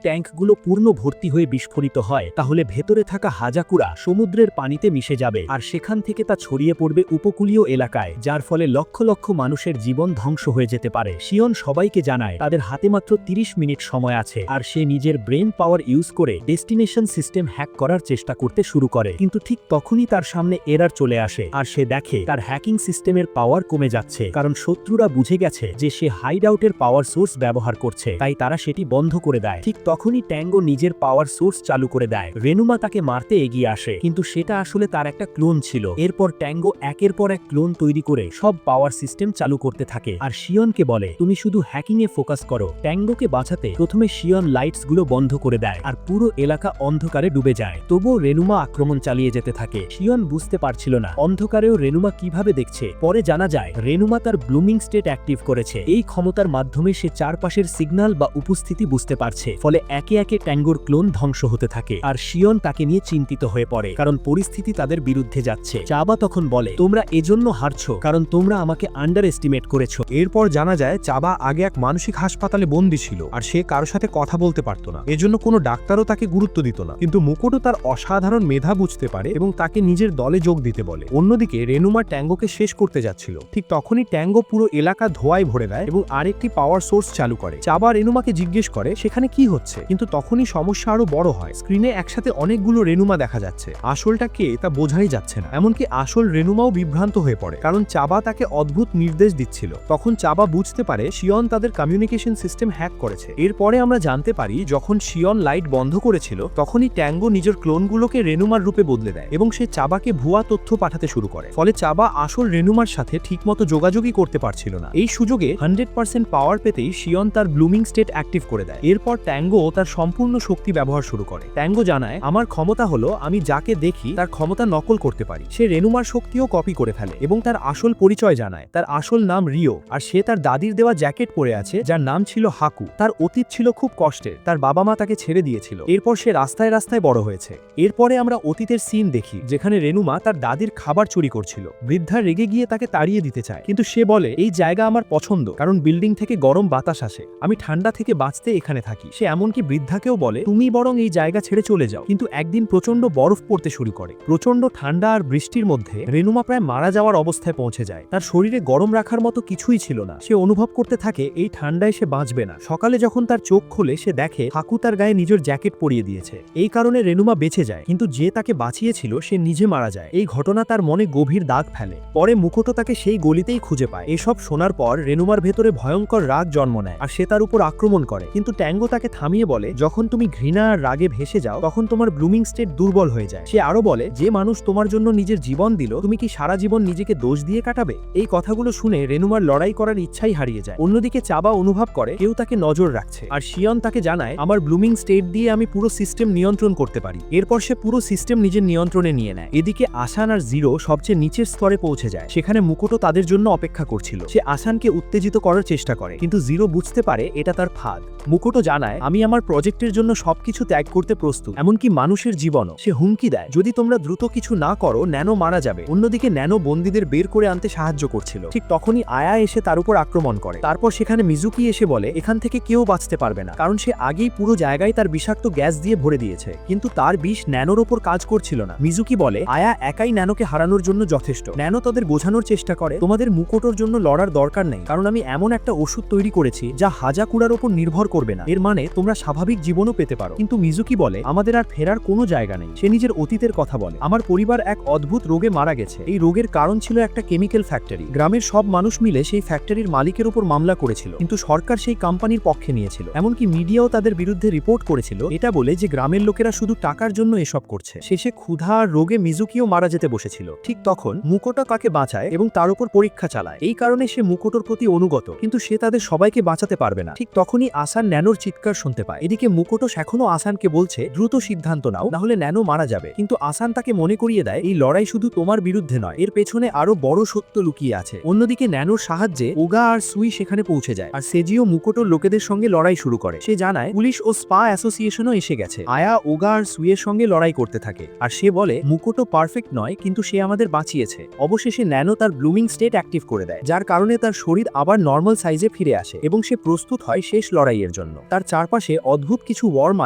ট্যাঙ্কগুলো পূর্ণ ভর্তি হয়ে বিস্ফোরিত হয় তাহলে ভেতরে থাকা হাজাকুরা সমুদ্রের পানিতে মিশে যাবে, আর সেখান থেকে তা ছড়িয়ে পড়বে উপকূলীয় এলাকায়, যার ফলে লক্ষ লক্ষ মানুষের জীবন ধ্বংস হয়ে যেতে পারে। শিয়ন সবাইকে জানায় তাদের হাতে মাত্র 30 মিনিট সময় আছে, আর সে নিজের ব্রেন পাওয়ার ইউজ করে ডেস্টিনেশন সিস্টেম হ্যাক করার চেষ্টা করতে শুরু করে। কিন্তু ঠিক তখনই তার সামনে এরার চলে আসে, আর সে দেখে তার হ্যাকিং সিস্টেমের পাওয়ার কমে যাচ্ছে, কারণ শত্রুরা বুঝে গেছে যে সে হাইডআউটের পাওয়ার সোর্স ব্যবহার করছে, তাই তারা সেটি বন্ধ করে দেয়। ঠিক তখনই ট্যাঙ্গো নিজের পাওয়ার সোর্স চালু করে দেয়। রেনুমা তাকে মারতে এগিয়ে আসে, কিন্তু সেটা আসলে তার একটা ক্লোন ছিল। এরপর ট্যাঙ্গো একের পর এক ক্লোন তৈরি করে সব পাওয়ার সিস্টেম চালু করতে থাকে, আর শিয়নকে বলে তুমি শুধু হ্যাকিং এ ফোকাস করো। ট্যাঙ্গোকে বাঁচাতে প্রথমে শিয়ন লাইটস গুলো বন্ধ করে দেয়, আর পুরো এলাকা অন্ধকারে ডুবে যায়। তবুও রেনুমা আক্রমণ চালিয়ে যেতে থাকে। শিয়ন বুঝতে পারছিল না অন্ধকারেও রেনুমা কিভাবে দেখছে। পরে জানা যায় রেনুমা তার ব্লুমিং স্টেট অ্যাক্টিভ করেছে। এই ক্ষমতার মাধ্যমে সে চারপাশের সিগন্যাল বা উপস্থিতি বুঝতে পারছে, ফলে একে একে ট্যাঙ্গোর ক্লোন ধ্বংস হতে থাকে। আর শিয়ন তাকে নিয়ে চিন্তিত হয়ে পড়ে, কারণ পরিস্থিতি তাদের বিরুদ্ধে যাচ্ছে। চাবা তখন বলে তোমরা এজন্য হারছো কারণ তোমরা আমাকে আন্ডার এস্টিমেট করেছো। এরপর জানা যায় চাবা আগে এক মানসিক হাসপাতালে বন্দী ছিল, আর সে কারোর সাথে কথা বলতে পারতো না। এজন্য কোনো ডাক্তারও তাকে গুরুত্ব দিত না। কিন্তু মুকুটো তার অসাধারণ মেধা বুঝতে পারে এবং তাকে নিজের দলে যোগ দিতে বলে। অন্যদিকে রেনুমা ট্যাঙ্গোকে শেষ করতে যাচ্ছিল। ঠিক তখনই ট্যাঙ্গো পুরো এলাকা ধোঁয়ায় ভরে দেয় এবং আরেকটি পাওয়ার সোর্স চালু করে। চাবা রেনুমাকে জিজ্ঞেস করে সেখানে কি হচ্ছে, কিন্তু তখনই সমস্যা আরো বড় হয়। স্ক্রিনে একসাথে অনেকগুলো রেনুমা দেখা যাচ্ছে। আসলটা কে তা বোঝাই যাচ্ছে না। এমনকি আসল রেনুমাও বিভ্রান্ত হয়ে পড়ে, কারণ চাবা তাকে অদ্ভুত নির্দেশ দিচ্ছিল। তখন চাবা বুঝতে পারে শিয়ন তাদের কমিউনিকেশন সিস্টেম হ্যাক করেছে। এরপরে আমরা জানতে পারি যখন শিয়ন লাইট বন্ধ করেছিল তখনই ট্যাঙ্গো নিজের ক্লোনগুলোকে রেনুমার রূপে বদলে দেয় এবং সে চাবাকে ভুয়া তথ্য পাঠাতে শুরু করে। ফলে চাবা আসল রেনুমার সাথে ঠিকমতো যোগাযোগই করতে পারছিল না। এই সুযোগে 100% পাওয়ার পেতেই শিয়ন তার ব্লুমিং স্টেট অ্যাক্টিভ করে দেয়। এরপর ট্যাঙ্গো তার সম্পূর্ণ শক্তি ব্যবহার শুরু করে। ট্যাঙ্গো জানায় আমার ক্ষমতা হলো আমি যাকে দেখি তার ক্ষমতা নকল করতে পারি। সে রেনুমার শক্তিও কপি করে ফেলে এবং তার আসল পরিচয় জানায়। তার আসল নাম রিও, আর সে তার দাদির দেওয়া জ্যাকেট পরে আছে যার নাম ছিল হাকু। তার অতীত ছিল খুব কষ্টের, তার বাবা মা তাকে ছেড়ে দিয়েছিল। এরপর সে রাস্তায় রাস্তায় বড় হয়েছে। এরপরে আমরা অতীতের সিন দেখি যেখানে রেনুমা তার দাদির খাবার চুরি করছিল। বৃদ্ধা রেগে গিয়ে তাকে তাড়িয়ে দিতে চায়, কিন্তু সে বলে এই জায়গা আমার পছন্দ, কারণ বিল্ডিং থেকে গরম বাতাস আসে, আমি ঠান্ডা থেকে বাঁচতে এখানে থাকি। সে এমনকি বৃদ্ধাকেও বলে তুমি বরং এই জায়গা ছেড়ে চলে যাও। কিন্তু একদিন প্রচন্ড বরফ পড়তে শুরু করে। প্রচন্ড ঠান্ডা আর বৃষ্টির মধ্যে রেনুমা প্রায় মারা যাওয়ার অবস্থায় পৌঁছে যায়। তার শরীরে গরম রাখার মতো কিছুই ছিল না। সে অনুভব করতে থাকে এই ঠান্ডায় সে বাঁচবে না। সকালে যখন তার চোখ খোলে সে দেখে হাকু তার গায়ে নিজের জ্যাকেট পরিয়ে দিয়েছে। এই কারণে রেনুমা বেঁচে যায়, কিন্তু যে তাকে বাঁচিয়েছিল সে নিজে মারা যায়। এই ঘটনা তার মনে গভীর দাগ ফেলে। পরে মুকুটো তাকে সেই গলিতেই খুঁজে পায়। এসব শোনার পর রেনুমার ভেতরে ভয়ঙ্কর রাগ জন্ম নেয়, আর সে তার উপর আক্রমণ করে। কিন্তু ট্যাঙ্গো তাকে থামিয়ে বলে যখন তুমি ঘৃণা আর রাগে ভেসে যাও তখন তোমার ব্লুমিং স্টেট দুর্বল হয়ে যায়। সে আরো বলে যে মানুষ তোমার জন্য নিজের জীবন দিল তুমি কি সারা জীবন নিজেকে দোষ দিয়ে কাটাবে? এই কথাগুলো শুনে রেনুমার লড়াই করার ইচ্ছাই হারিয়ে যায়। অন্যদিকে চাবা অনুভব করে কেউ তাকে নজর রাখছে, আর শিয়ন তাকে জানায় আমার ব্লুমিং স্টেট দিয়ে আমি পুরো সিস্টেম নিয়ন্ত্রণ করতে পারি। এরপর সে পুরো সিস্টেম নিজের নিয়ন্ত্রণে নিয়ে নেয়। এদিকে আসান আর জিরো সবচেয়ে নিচের স্তরে পৌঁছে যায়। সেখানে মুকুটো তাদের জন্য অপেক্ষা করছিল। সে আসানকে উত্তেজিত করার চেষ্টা করে, কিন্তু জিরো বুঝতে পারে এটা তার ফাঁদ। মুকুটো জানায় আমি আমার প্রজেক্টের জন্য সবকিছু ত্যাগ করতে প্রস্তুত, এমনকি মানুষের জীবনও। সে হুমকি দেয় যদি তোমরা দ্রুত কিছু না করো ন্যানো মারা যাবে। অন্যদিকে ন্যানো বন্দীদের বের করে আনতে সাহায্য করছিল। ঠিক তখনই আয়া এসে তার উপর আক্রমণ করে। তারপর সেখানে মিজুকি এসে বলে এখান থেকে কেউ বাঁচতে পারবে না, কারণ সে আগেই পুরো জায়গায় তার বিষাক্ত গ্যাস দিয়ে ভরে দিয়েছে। কিন্তু তার বিষ ন্যানোর ওপর কাজ করছিল না। মিজুকি বলে আয়া একাই ন্যানোকে হারানোর জন্য যথেষ্ট। ন্যানো তাদের বোঝানোর চেষ্টা করে তোমাদের মুকুটোর জন্য লড়ার দরকার নেই, কারণ আমি এমন একটা ওষুধ তৈরি করেছি যা হাজাকুড়ার ওপর নির্ভর করবে না। এর মানে তোমরা স্বাভাবিক জীবনও পেতে পারো। কিন্তু মিজুকি বলে আমাদের আর ফেরার কোনো জায়গা নেই। সে নিজের অতীতের কথা বলে আমার পরিবার এক অদ্ভুত রোগে মারা গেছে। এই রোগের কারণ ছিল একটা কেমিক্যাল ফ্যাক্টরি। গ্রামের সব মানুষ মিলে সেই ফ্যাক্টরির মালিকের উপর মামলা করেছিল, কিন্তু সরকার সেই কোম্পানির পক্ষে নিয়েছিল। এমনকি মিডিয়াও তাদের বিরুদ্ধে রিপোর্ট করেছিল, এটা বলে যে গ্রামের লোকেরা শুধু টাকার জন্য এসব করছে। শেষে ক্ষুধা আর রোগে মিজুকিও মারা যেতে বসেছিল। ঠিক তখন মুকুটো তাকে তাকে বাঁচায় এবং তার উপর পরীক্ষা চালায়। এই কারণে সে মুকুটোর প্রতি অনুগত, কিন্তু সে তাদের সবাইকে বাঁচাতে পারবে না। ঠিক তখনই আসান ন্যানোর চিৎকার শুনতে পায়। এদিকে মুকুটো এখনো আসানকে বলছে দ্রুত সিদ্ধান্ত নাও, না হলে ন্যানো মারা যাবে। কিন্তু আসান তাকে মনে করিয়ে দেয় এই লড়াই শুধু তোমার বিরুদ্ধে নয়, এর পেছনে আরো বড় সত্য লুকিয়ে আছে। অন্যদিকে ন্যানোর সাহায্যে ওগা আর সুই সেখানে পৌঁছে যায়, আর সেজিও মুকুটোর লোকেদের সঙ্গে লড়াই শুরু করে। সে জানায় পুলিশ ও স্পা অ্যাসোসিয়েশনও এসে গেছে। আয়া ওগা আর সুইয়ের সঙ্গে লড়াই করতে থাকে, আর সে বলে মুকুটো পারফেক্ট নয়, কিন্তু সে আমাদের বাঁচিয়েছে। অবশেষে ন্যানো তার ব্লুমিং স্টেট অ্যাক্টিভ করে দেয়, যার কারণে তার শরীর আবার নর্মাল সাইজে ফিরে আসে এবং সে প্রস্তুত হয় শেষ লড়াইয়ের জন্য। তার চারপাশে অদ্ভুত কিছু ওয়ার্ম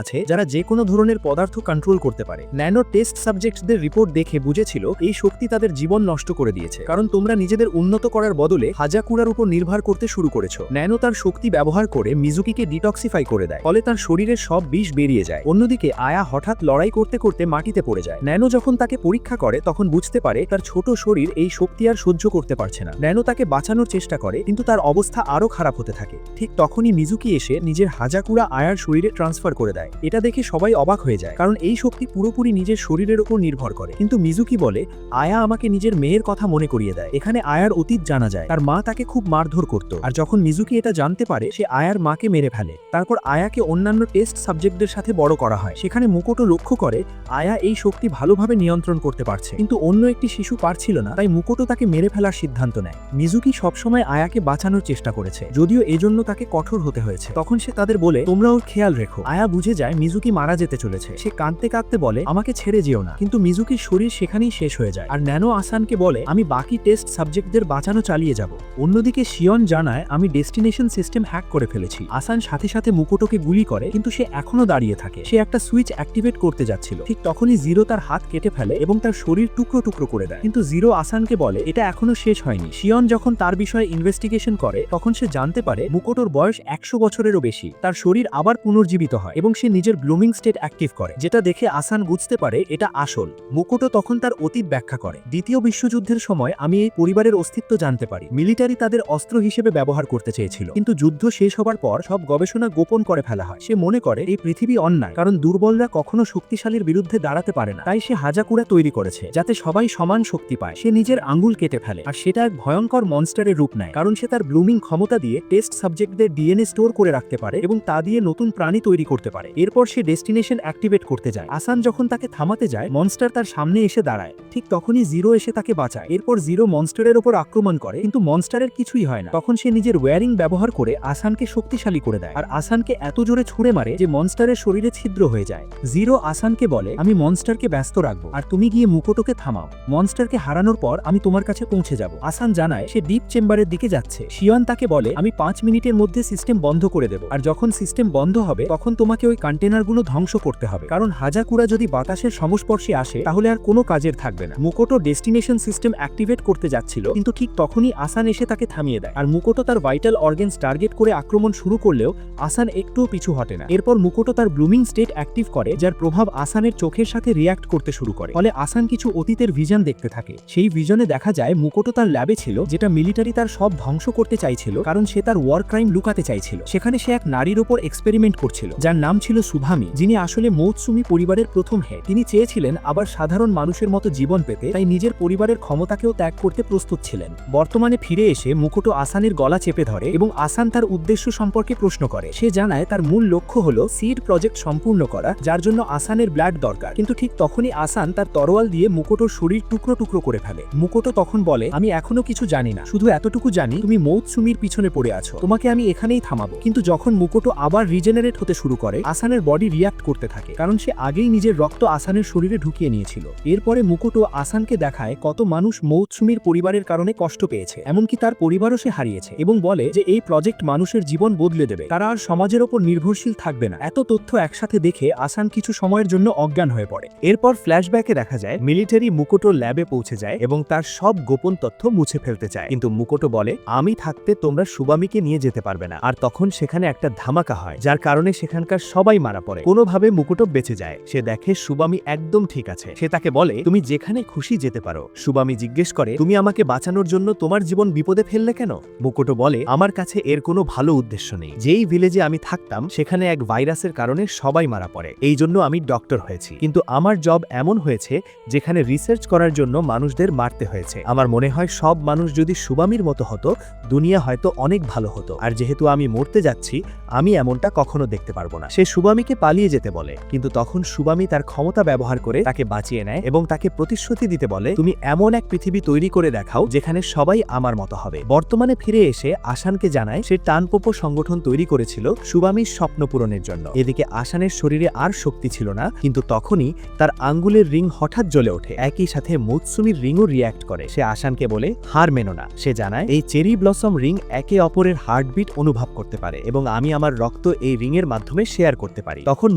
আছে যারা যে কোনো ধরনের পদার্থ কন্ট্রোল করতে পারে। ন্যানো টেস্ট সাবজেক্টদের রিপোর্ট দেখে বুঝেছিল এই শক্তি তাদের জীবন নষ্ট করে দিয়েছে, কারণ তোমরা নিজেদের উন্নত করার বদলে হাজাকুরার উপর নির্ভর করতে শুরু করেছো। ন্যানো তার শক্তি ব্যবহার করে মিজুকিকে ডিটক্সিফাই করে দেয়, ফলে তার শরীরের সব বিষ বেরিয়ে যায়। অন্যদিকে আয়া হঠাৎ লড়াই করতে করতে মাটিতে পড়ে যায়। ন্যানো যখন তাকে পরীক্ষা করে তখন বুঝতে পারে তার ছোট শরীর এই শক্তি আর সহ্য করতে পারছে না। ন্যানো তাকে বাঁচানোর চেষ্টা করে, কিন্তু তার অবস্থা আরো খারাপ হতে থাকে। ঠিক তখনই মিজুকি এসে নিজের হাজাকুরা আয়ার শরীরে ট্রান্সফার করে দেয়। এটা দেখে সবাই অবাক হয়ে যায়, কারণ এই শক্তি পুরোপুরি নিজের শরীরের উপর নির্ভর করে। কিন্তু মিজুকি বলে আয়া আমাকে নিজের মেয়ের কথা মনে করিয়ে দেয়। এখানে আয়ার অতীত জানা যায়, তার মা তাকে খুব মারধর করত, আর যখন মিজুকি এটা জানতে পারে সে আয়ার মাকে মেরে ফেলে। তারপর আয়াকে অন্যান্য টেস্ট সাবজেক্টদের সাথে বড় করা হয়। সেখানে মুকুটো লক্ষ্য করে আয়া এই শক্তি ভালোভাবে নিয়ন্ত্রণ করতে পারছে, কিন্তু অন্য একটি শিশু পারছিল না, তাই মুকুটো তাকে মেরে ফেলার সিদ্ধান্ত নেয়। মিজুকি সবসময় আয়াকে বাঁচানোর চেষ্টা করেছে, যদিও এজন্য তাকে কঠোর হতে হয়েছে। তখন সে তাদের বলে তোমরা ওর খেয়াল রেখো। আয়া বুঝে যায় মিজুকি মারা যেতে চলেছে। সে কাঁদতে কাঁদতে বলে আমাকে ছেড়ে যেও না, কিন্তু মিজুকির শরীর সেখানেই শেষ হয়ে যায়। আর ন্যানো আসানকে বলে আমি বাকি টেস্ট সাবজেক্টদের বাঁচানো চালিয়ে যাব। অন্যদিকে শিয়ন জানায় আমি ডেস্টিনেশন সিস্টেম হ্যাক করে ফেলেছি। আসান সাথে সাথে মুকুটোকে গুলি করে, কিন্তু সে এখনো দাঁড়িয়ে থাকে। সে একটা সুইচ অ্যাক্টিভেট করতে যাচ্ছিল। ঠিক তখনই জিরো তার হাত কেটে ফেলে এবং তার শরীর টুকরো টুকরো করে দেয়। কিন্তু জিরো আসানকে বলে এটা এখনো শেষ হয়নি। শিয়ন যখন তার বিষয়ে ইনভেস্টিগেশন করে তখন সে জানতে পারে মুকুটোর বয়স 100 বছরেরও বেশি। তার শরীর আবার পুনর্জীবিত হয় এবং সে নিজের ব্লুমিং স্টেট অ্যাক্টিভ করে, যেটা দেখে আসান বুঝতে পারে এটা আসল। মুকুটো তখন তার অতীত ব্যাখ্যা করে দ্বিতীয় বিশ্বযুদ্ধের সময় আমি এই পরিবারের অস্তিত্ব জানতে পারি। মিলিটারি তাদের অস্ত্র হিসেবে ব্যবহার করতে চেয়েছিল, কিন্তু যুদ্ধ শেষ হবার পর সব গবেষণা গোপন করে ফেলা হয়। সে মনে করে এই পৃথিবী অন্যায়, কারণ দুর্বলরা কখনো শক্তিশালীর বিরুদ্ধে দাঁড়াতে পারে না। তাই সে হাজাকুরা তৈরি করেছে যাতে সবাই সমান শক্তি পায়। সে নিজের আঙ্গুল কেটে ফেলে, আর সেটা এক ভয়ঙ্কর মনস্টারের রূপ নেয়, কারণ সে তার ব্লুমিং ক্ষমতা দিয়ে টেস্ট সাবজেক্টদের ডিএনএ স্টোর করে রাখতে পারে এবং তা দিয়ে নতুন প্রাণী তৈরি করতে পারে। এরপর সে ডেস্টিনেশন অ্যাক্টিভেট করতে যায়। আসান যখন তাকে থামাতে যায় মনস্টার তার সামনে এসে দাঁড়ায়। ঠিক তখনই জিরো এসে তাকে বাঁচায়। এরপর জিরো মনস্টারের উপর আক্রমণ করে, কিন্তু মনস্টারের কিছুই হয় না। তখন সে নিজের ওয়্যারিং ব্যবহার করে আসানকে শক্তিশালী করে দেয়, আর আসানকে এত জোরে ছুঁড়ে মারে যে মনস্টারের শরীরে ছিদ্র হয়ে যায়। জিরো আসানকে বলে আমি মনস্টারকে ব্যস্ত রাখবো, আর তুমি গিয়ে মুকুটোকে থামাও। মনস্টারকে হারানোর পর আমি তোমার কাছে পৌঁছে যাব। আসান জানায় সে ডিপ চেম্বারের দিকে যাচ্ছে। শিয়ন তাকে বলে আমি 5 মিনিটের মধ্যে সিস্টেম বন্ধ করে দেব, আর যখন সিস্টেম বন্ধ হবে তখন তোমাকে ওই কন্টেনারগুলো ধ্বংস করতে হবে, কারণ হাজাকুরা যদি বাতাসের সংস্পর্শে আসে তাহলে আর কোনো কাজের থাকবে না। মুকুটো ডেস্টিনেশন সিস্টেম অ্যাক্টিভেট করতে যাচ্ছিল, কিন্তু ঠিক তখনই আসান এসে তাকে থামিয়ে দেয়। আর মুকুটো তার ভাইটাল অর্গানস টার্গেট করে আক্রমণ শুরু করলেও আসান একটুও পিছু হটে না। এরপর মুকুটো তার ব্লুমিং স্টেট অ্যাক্টিভ করে, যার প্রভাব আসানের চোখের সাথে রিয়্যাক্ট করতে শুরু করে। ফলে আসান কিছু অতীতের ভিশন দেখতে থাকে। সেই ভিশনে দেখা যায় মুকুটো তার ল্যাবে ছিল, যেটা মিলিটারি তার সব ধ্বংস করতে চাইছিল, কারণ সে তার ওয়ার ক্রাইম লুকাতে চাইছিল। সেখানে সে এক নারীর ওপর এক্সপেরিমেন্ট করছিল, যার নাম ছিল সুভামি, যিনি আসলে মৌৎসুমি পরিবারের প্রথম হেড। তিনি চেয়েছিলেন আবার সাধারণ মানুষের মতো জীবন পেতে, তাই নিজের পরিবারের ক্ষমতাকেও ত্যাগ করতে প্রস্তুত ছিলেন। বর্তমানে ফিরে এসে মুকুটো আসানের গলা চেপে ধরে এবং আসান তার উদ্দেশ্য সম্পর্কে প্রশ্ন করে। সে জানায় তার মূল লক্ষ্য হলো সিড প্রজেক্ট সম্পূর্ণ করা, যার জন্য আসানের ব্লাড দরকার। কিন্তু ঠিক তখনই আসান তার তরোয়াল দিয়ে মুকুটোর শরীর টুকরো টুকরো করে ফেলে। মুকুটো তখন বলে আমি এখনো কিছু জানি না, শুধু এতটুকু জানি তুমি মৌৎসুমির পিছনে পড়ে আছো, তোমাকে আমি এখানেই থামাবো। কিন্তু যখন মুকুটো আবার রিজেনারেট হতে শুরু করে আসানের বডি রিয়াক্ট করতে থাকে, কারণ সে আগেই নিজের রক্ত আসানের শরীরে ঢুকিয়ে নিয়েছিল। এরপরে মুকুটো আসানকে দেখায় কত মানুষ মৌৎসুমির পরিবারের কারণে কষ্ট পেয়েছে, এমনকি তার পরিবারও সে হারিয়েছে, এবং বলে যে এই প্রজেক্ট মানুষের জীবন বদলে দেবে, তারা আর সমাজের ওপর নির্ভরশীল থাকবে না। এত তথ্য একসাথে দেখে আসান কিছু সময়ের জন্য অজ্ঞান হয়ে পড়ে। এরপর ফ্ল্যাশব্যাকে দেখা যায় মিলিটারি মুকুটোর ল্যাবে পৌঁছে যায় এবং তার সব গোপন তথ্য মুছে ফেলতে চায়, কিন্তু মুকুটো বলে আমি থাকতে তোমরা সুবামিকে নিয়ে যেতে পারবে না। আর তখন সেখানে একটা ধামাকা হয়, যার কারণে সেখানকার সবাই মারা পড়ে। কোনোভাবে মুকুটো বেঁচে যায়। সে দেখে সুবামি একদম ঠিক আছে। সে তাকে বলে তুমি যেখানে খুশি যেতে পারো। সুবামি জিজ্ঞেস করে তুমি আমাকে বাঁচানোর জন্য তোমার জীবন বিপদে ফেললে কেন? মুকুটো বলে আমার কাছে এর কোনো ভালো উদ্দেশ্য নেই। যেই ভিলেজে আমি থাকতাম সেখানে এক ভাইরাসের কারণে সবাই মারা পড়ে, এই জন্য আমি ডক্টর হয়েছি। কিন্তু আমার জব এমন হয়েছে যেখানে রিসার্চ করার জন্য মানুষদের মারতে থাকতে হয়েছে। আমার মনে হয় সব মানুষ যদি সুবামির মতো হতো, দুনিয়া হয়তো অনেক ভালো হতো। আর যেহেতু আমি মরতে যাচ্ছি, আমি এমনটা কখনো দেখতে পারবো না। সে সুবামিকে পালিয়ে যেতে বলে, কিন্তু তখন সুবামি তার ক্ষমতা ব্যবহার করে তাকে বাঁচিয়ে নেয় এবং তাকে প্রতিশ্রুতি দিতে বলে, তুমি এমন এক পৃথিবী তৈরি করে দেখাও যেখানে সবাই আমার মতো হবে। বর্তমানে ফিরে এসে আসানকে জানায় সে টানপোপো সংগঠন তৈরি করেছিল সুবামির স্বপ্ন পূরণের জন্য। এদিকে আসানের শরীরে আর শক্তি ছিল না, কিন্তু তখনই তার আঙ্গুলের রিং হঠাৎ জ্বলে ওঠে। একই সাথে মুৎসুমির রিংও রিয়্যাক্ট করে। সে আসানকে বলে হার মেনো না। সে জানায় এই চেরি ব্লসম রিং একে অপরের হার্টবিট অনুভব করতে পারে এবং আমি আমার রক্ত এই রিং এর মাধ্যমে শেয়ার করতে পারি। তখন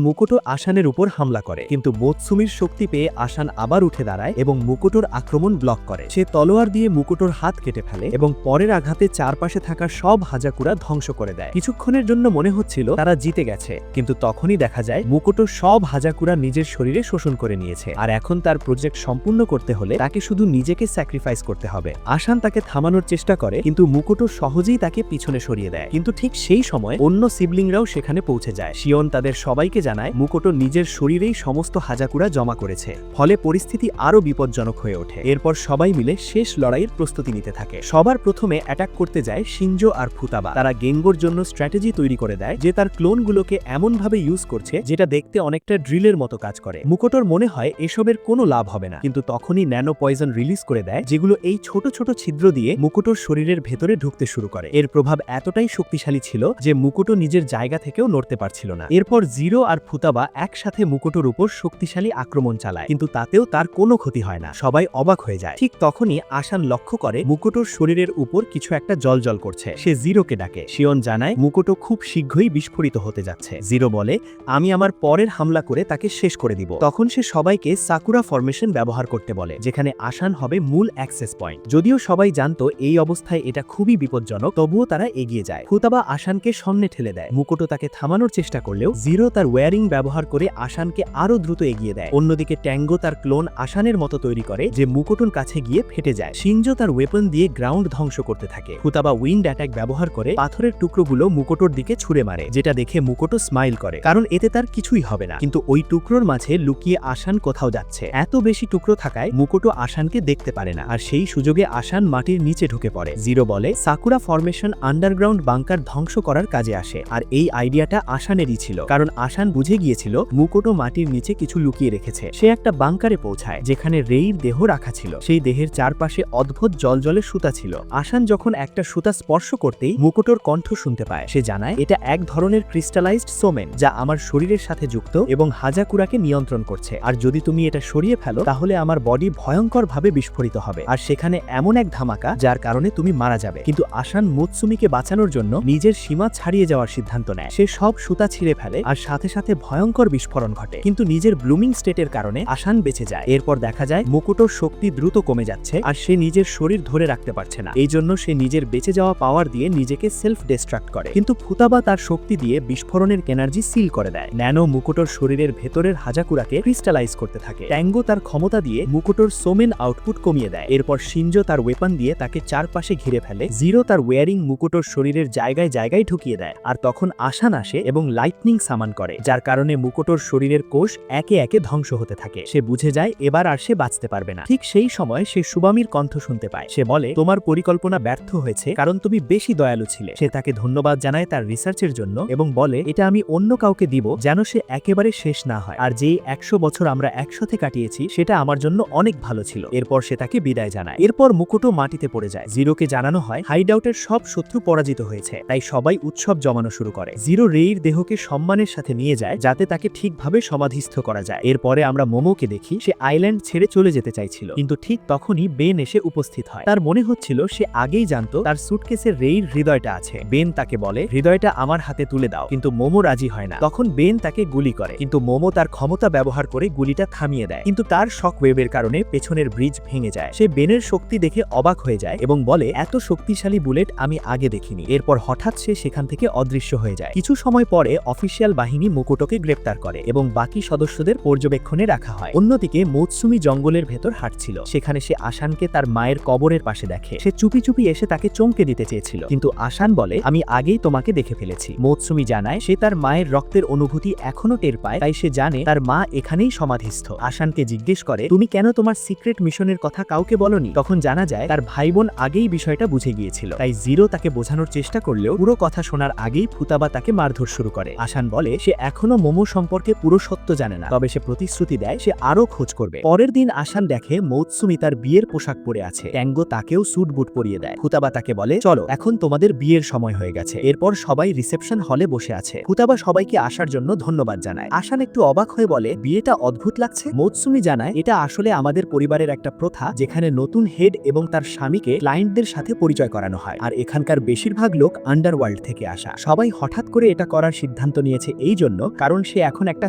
মুকুটো আসানের উপর হামলা করে, কিন্তু মুৎসুমির শক্তি পেয়ে আসান আবার উঠে দাঁড়ায় এবং মুকুটোর আক্রমণ ব্লক করে। সে তলোয়ার দিয়ে মুকুটোর হাত কেটে ফেলে এবং পরের আঘাতে চারপাশে থাকা সব হাজাকুরা ধ্বংস করে দেয়। কিছুক্ষণের জন্য মনে হচ্ছিল তারা জিতে গেছে, কিন্তু তখনই দেখা যায় মুকুটো সব হাজাকুরা নিজের শরীরে শোষণ করে নিয়েছে। আর এখন তার প্রজেক্ট সম্পূর্ণ করতে হলে তাকে শুধু নিজেকে স্যাক্রিফাইস করতে হবে। আসান তাকে থামানোর চেষ্টা করে, কিন্তু মুকুটো সহজেই তাকে পিছনে সরিয়ে দেয়। কিন্তু ঠিক সেই সময় অন্য সিবলিংরাও সেখানে পৌঁছে যায়। শিওন তাদের সবাইকে জানায় মুকুটো নিজের শরীরেই সমস্ত হাজাকুরা জমা করেছে, ফলে পরিস্থিতি আরো বিপজ্জনক হয়ে ওঠে। এরপর সবাই মিলে শেষ লড়াইয়ের প্রস্তুতি নিতে থাকে। সবার প্রথমে অ্যাটাক করতে যায় শিনজো আর ফুতাবা। তারা গেঙ্গোর জন্য স্ট্র্যাটেজি তৈরি করে দেয় যে তার ক্লোনগুলোকে এমনভাবে ইউজ করছে যেটা দেখতে অনেকটা ড্রিলের মতো কাজ করে। মুকুটোর মনে হয় এসবের কোনো লাভ হবে না, কিন্তু তখনই ন্যানো পয়জন রিলিজ করে দেয়, যেগুলো এই ছোট ছোট ছিদ্র দিয়ে মুকুটোর শরীরের ভেতরে ঢুকতে শুরু করে। এর প্রভাব এতটাই শক্তিশালী ছিল যে মুকুটো নিজের জায়গা থেকেও নড়তে পারছিল না। এরপর জিরো আর ফুতাবা একসাথে মুকুটোর উপর শক্তিশালী আক্রমণ চালায়, কিন্তু তাতেও তার কোনো ক্ষতি হয় না। সবাই অবাক হয়ে যায়। ঠিক তখনই আসান লক্ষ্য করে মুকুটোর শরীরের উপর কিছু একটা জলজল করছে। সে জিরোকে ডাকে। শিওন জানায় মুকুটো খুব শীঘ্রই বিস্ফোরিত হতে যাচ্ছে। জিরো বলে আমি আমার পরের হামলা করে তাকে শেষ করে দিব। তখন সে সবাইকে সাকুরা ফরমেশন ব্যবহার করতে বলে, যেখানে আসান হবে মূল অ্যাক্সেস পয়েন্ট। যদিও সবাই জানতো এই অবস্থায় এটা খুবই বিপজ্জনক, তবুও তারা এগিয়ে যায়। ফুতাবা আসানকে সামনে ঠেলে দেয়। মুকুটো তাকে থামানোর চেষ্টা করলেও জিরো তার ওয়্যারিং ব্যবহার করে আসানকে আরো দ্রুত এগিয়ে দেয়। অন্যদিকে ট্যাঙ্গো তার ক্লোন আসানের মতো তৈরি করে যে মুকুটোর কাছে গিয়ে ফেটে যায়। শিনজো তার ওয়েপন দিয়ে গ্রাউন্ড ধ্বংস করতে থাকে। ফুতাবা উইন্ড অ্যাটাক ব্যবহার করে পাথরের টুকরোগুলো মুকুটোর দিকে ছুঁড়ে মারে, যেটা দেখে মুকুটো স্মাইল করে, কারণ এতে তার কিছুই হবে না। কিন্তু ওই টুকরোর মাঝে লুকিয়ে আসান কোথাও যাচ্ছে। এত বেশি টুকরো থাকায় মুকুটো আসানকে দেখতে পারে না, আর সেই সুযোগে আসান মাটির নিচে ঢুকে পড়ে। জিরো বলে সাকুরা ফরমেশন আন্ডারগ্রাউন্ড বাংকার ধ্বংস করার কাজে আসে, আর এই আইডিয়াটা আসানেরই ছিল, কারণ আসান বুঝে গিয়েছিল মুকুটো মাটির নিচে কিছু লুকিয়ে রেখেছে। সে একটা বাংকারে পৌঁছায় যেখানে রেইর দেহ রাখা ছিল। সেই দেহের চারপাশে অদ্ভুত জলজলে সুতা ছিল। আসান যখন একটা সুতা স্পর্শ করতেই মুকুটোর কণ্ঠ শুনতে পায়। সে জানায় এটা এক ধরনের ক্রিস্টালাইজড সোমেন, যা আমার শরীরের সাথে যুক্ত এবং হাজাকুরাকে নিয়ন্ত্রণ করছে। আর যদি তুমি এটা সরিয়ে ফেলো তাহলে আমার বডি ভয়ঙ্করভাবে বিস্ফোরিত হবে, আর সেখানে এমন এক ধামাকা যার কারণে তুমি মারা যাবে। কিন্তু আসান মুৎসুমিকে বাঁচানোর জন্য নিজের সীমা ছাড়িয়ে যাওয়ার সিদ্ধান্ত নেয়। সে সব সুতা ছিঁড়ে ফেলে আর সাথে সাথে ভয়ঙ্কর বিস্ফোরণ ঘটে, কিন্তু নিজের ব্লুমিং স্টেটের কারণে আসান বেঁচে যায়। এরপর দেখা যায় মুকুটোর শক্তি দ্রুত কমে যাচ্ছে আর সে নিজের শরীর ধরে রাখতে পারছে না। এই জন্য সে নিজের বেঁচে যাওয়া পাওয়ার দিয়ে নিজেকে সেলফ ডিস্ট্রাক্ট করে, কিন্তু ফুতাবা তার শক্তি দিয়ে বিস্ফোরণের এনার্জি সিল করে দেয়। ন্যানো মুকুটোর শরীরের ভেতরের হাজাকুরাকে ক্রিস্টালাইজ করতে থাকে। ট্যাঙ্গো তার ক্ষমতা দিয়ে মুকুটোর সোমেন আউটপুট কমিয়ে দেয়। এরপর শিনজো তার ওয়েপন দিয়ে তাকে চারপাশে ঘিরে ফেলে। জিরো তার ওয়্যারিং মুকুটোর শরীরের জায়গায় জায়গায় ঢুকিয়ে দেয়। আর তখন আসান আসে এবং লাইটনিং সামান করে, যার কারণে মুকুটোর শরীরের কোষ একে একে ধ্বংস হতে থাকে। সে বুঝে যায় এবার আর সে বাঁচতে পারবে না। ঠিক সেই সময় সে সুবামির কণ্ঠ শুনতে পায়। সে বলে তোমার পরিকল্পনা ব্যর্থ হয়েছে কারণ তুমি বেশি দয়ালু ছিলে। সে তাকে ধন্যবাদ জানায় তার রিসার্চের জন্য এবং বলে এটা আমি অন্য কাউকে দিব যেন সে একেবারে শেষ না হয়, আর যেই 100 বছর আমরা একসাথে কাটিয়েছি সেটা আমার জন্য অনেক ভালো ছিল। এরপর সে তাকে বিদায় জানায়। এরপর মুকুটো মাটিতে পড়ে যায়। জিরোকে জানানো হয় হাইডআউটের সব শত্রু পরাজিত হয়েছে, তাই সবাই উৎসব জমানো শুরু করে। জিরো রেইর দেহকে সম্মানের সাথে নিয়ে যায় যাতে তাকে ঠিকভাবে সমাধিস্থ করা যায়। এরপরে আমরা মোমোকে দেখি সে আইল্যান্ড ছেড়ে চলে যেতে চাইছিল, কিন্তু ঠিক তখনই বেন এসে উপস্থিত হয়। তার মনে হচ্ছিল সে আগেই জানতো তার সুটকেসে রেইর হৃদয়টা আছে। বেন তাকে বলে হৃদয়টা আমার হাতে তুলে দাও, কিন্তু মোমো রাজি হয় না। তখন বেন তাকে গুলি করে, কিন্তু মোমো তার ক্ষমতা ব্যবহার করে গুলিটা থামিয়ে দেয়, কিন্তু তার শক ওয়েভের কারণে পেছনের ব্রিজ ভেঙে যায়। সে বেনের শক্তি দেখে অবাক হয়ে যায় এবং বলে এত শক্তিশালী বুলেট আমি আগে দেখিনি। এরপর হঠাৎ সে সেখান থেকে অদৃশ্য হয়ে যায়। কিছু সময় পরে অফিসিয়াল বাহিনী মুকুটোকে গ্রেপ্তার করে এবং বাকি সদস্যদের পর্যবেক্ষণে রাখা হয়। অন্যদিকে মুৎসুমি জঙ্গলের ভেতর হাঁটছিল। সেখানে সে আসানকে তার মায়ের কবরের পাশে দেখে। সে চুপি চুপি এসে তাকে চমকে দিতে চেয়েছিল, কিন্তু আসান বলে আমি আগেই তোমাকে দেখে ফেলেছি। মুৎসুমি জানায় সে তার মায়ের রক্তের অনুভূতি এখনো টের পায়, তাই সে জানে তার মা এখানেই সমাধিস্থ। আসানকে জিজ্ঞেস করে তুমি কেন তোমার সিক্রেট মিশনের কথা কথা কাউকে বলনি। তখন জানা যায় তার ভাই বোন আগেই বিষয়টা বুঝে গিয়েছিল, তাই জিরো তাকে বোঝানোর চেষ্টা করলেও পুরো কথা শোনার আগেই ফুতাবা তাকে মারধর শুরু করে। আসান বলে সে এখনো মোমো সম্পর্কে পুরো সত্য জানে না, তবে সে প্রতিশ্রুতি দেয় সে আরো খোঁজ করবে। পরের দিন আসান দেখে মৌসুমি তার বিয়ের পোশাক পরে আছে। ট্যাঙ্গো তাকেও স্যুট বুট পরিয়ে দেয়। ফুতাবা তাকে বলে চলো এখন তোমাদের বিয়ের সময় হয়ে গেছে। এরপর সবাই রিসেপশন হলে বসে আছে। ফুতাবা সবাইকে আসার জন্য ধন্যবাদ জানায়। আসান একটু অবাক হয়ে বলে বিয়েটা অদ্ভুত লাগছে। মৌসুমি জানায় এটা আসলে আমাদের পরিবারের একটা প্রথা, যেখানে নতুন হেড এবং তার স্বামীকে ক্লায়েন্টদের সাথে পরিচয় করানো হয়, আর এখানকার বেশিরভাগ লোক আন্ডারওয়ার্ল্ড থেকে আসা। সবাই হঠাৎ করে এটা করার সিদ্ধান্ত নিয়েছে এই জন্য কারণ সে এখন একটা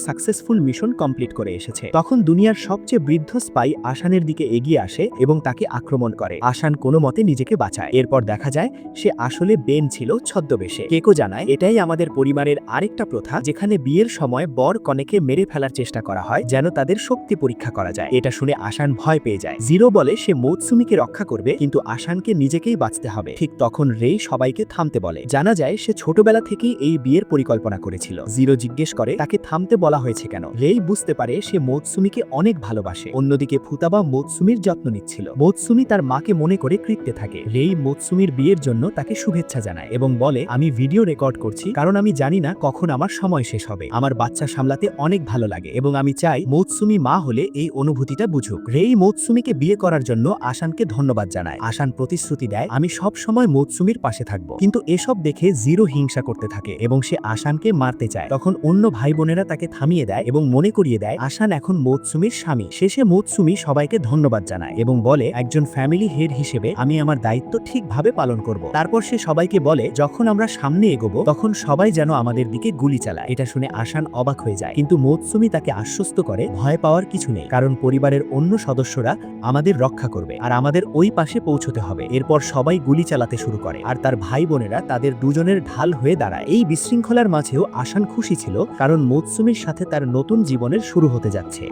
সাকসেসফুল মিশন কমপ্লিট করে এসেছে। তখন দুনিয়ার সবচেয়ে বৃদ্ধ স্পাই আসানের দিকে এগিয়ে আসে এবং তাকে আক্রমণ করে। আসান কোনো মতে নিজেকে বাঁচায়। এরপর দেখা যায় সে আসলে বেন ছিল ছদ্মবেশে। কেকো জানায় এটাই আমাদের পরিবারের আরেকটা প্রথা, যেখানে বিয়ের সময় বর কনেকে মেরে ফেলার চেষ্টা করা হয় যেন তাদের শক্তি পরীক্ষা করা যায়। এটা শুনে আসান ভয় পেয়ে যায়। জিরো বলে সে মৌসুমিকে রক্ষা করবে, কিন্তু আসানকে নিজেকেই বাঁচতে হবে। ঠিক তখন রেই সবাইকে থামতে বলে। জানা যায় সে ছোটবেলা থেকেই এই বিয়ের পরিকল্পনা করেছিল। জিরো জিজ্ঞেস করে তাকে থামতে বলা হয়েছে কেন। রেই বুঝতে পারে সে মৌসুমিকে অনেক ভালোবাসে। অন্যদিকে ফুতাবা মৌসুমির যত্ন নিচ্ছিল। মৌসুমি তার মাকে মনে করে কৃত্যে থাকে। রেই মৌসুমির বিয়ের জন্য তাকে শুভেচ্ছা জানায় এবং বলে আমি ভিডিও রেকর্ড করছি কারণ আমি জানি না কখন আমার সময় শেষ হবে। আমার বাচ্চা সামলাতে অনেক ভালো লাগে এবং আমি চাই মৌসুমি মা হলে এই অনুভূতিটা বুঝুক। রেই মৌসুমিকে বিয়ে করার জন্য আসানকে ধন্যবাদ জানায়। আসান প্রতিশ্রুতি দেয় আমি সব সময় মৌসুমির পাশে থাকবো। কিন্তু এসব দেখে জিরো হিংসা করতে থাকে এবং সে আসানকে মারতে চায়। তখন অন্য ভাই বোনেরা তাকে থামিয়ে দেয় এবং মনে করিয়ে দেয় আসান এখন মৌসুমির স্বামী। শেষে মৌসুমি সবাইকে ধন্যবাদ জানায় এবং বলে একজন ফ্যামিলি হেড হিসেবে আমি আমার দায়িত্ব ঠিকভাবে পালন করব। তারপর সে সবাইকে বলে যখন আমরা সামনে এগোবো তখন সবাই যেন আমাদের দিকে গুলি চালায়। এটা শুনে আসান অবাক হয়ে যায়, কিন্তু মৌসুমি তাকে আশ্বস্ত করে ভয় পাওয়ার কিছু নেই, কারণ পরিবারের অন্য সদস্যরা আমাদের রক্ষা করবে আর আমাদের ওই পাশে পৌঁছতে হবে। এরপর সবাই গুলি চালাতে শুরু করে আর তার ভাই বোনেরা তাদের দুজনের ঢাল হয়ে দাঁড়ায়। এই বিশৃঙ্খলার মাঝেও আসান খুশি ছিল, কারণ মৌসুমির সাথে তার নতুন জীবনের শুরু হতে যাচ্ছে।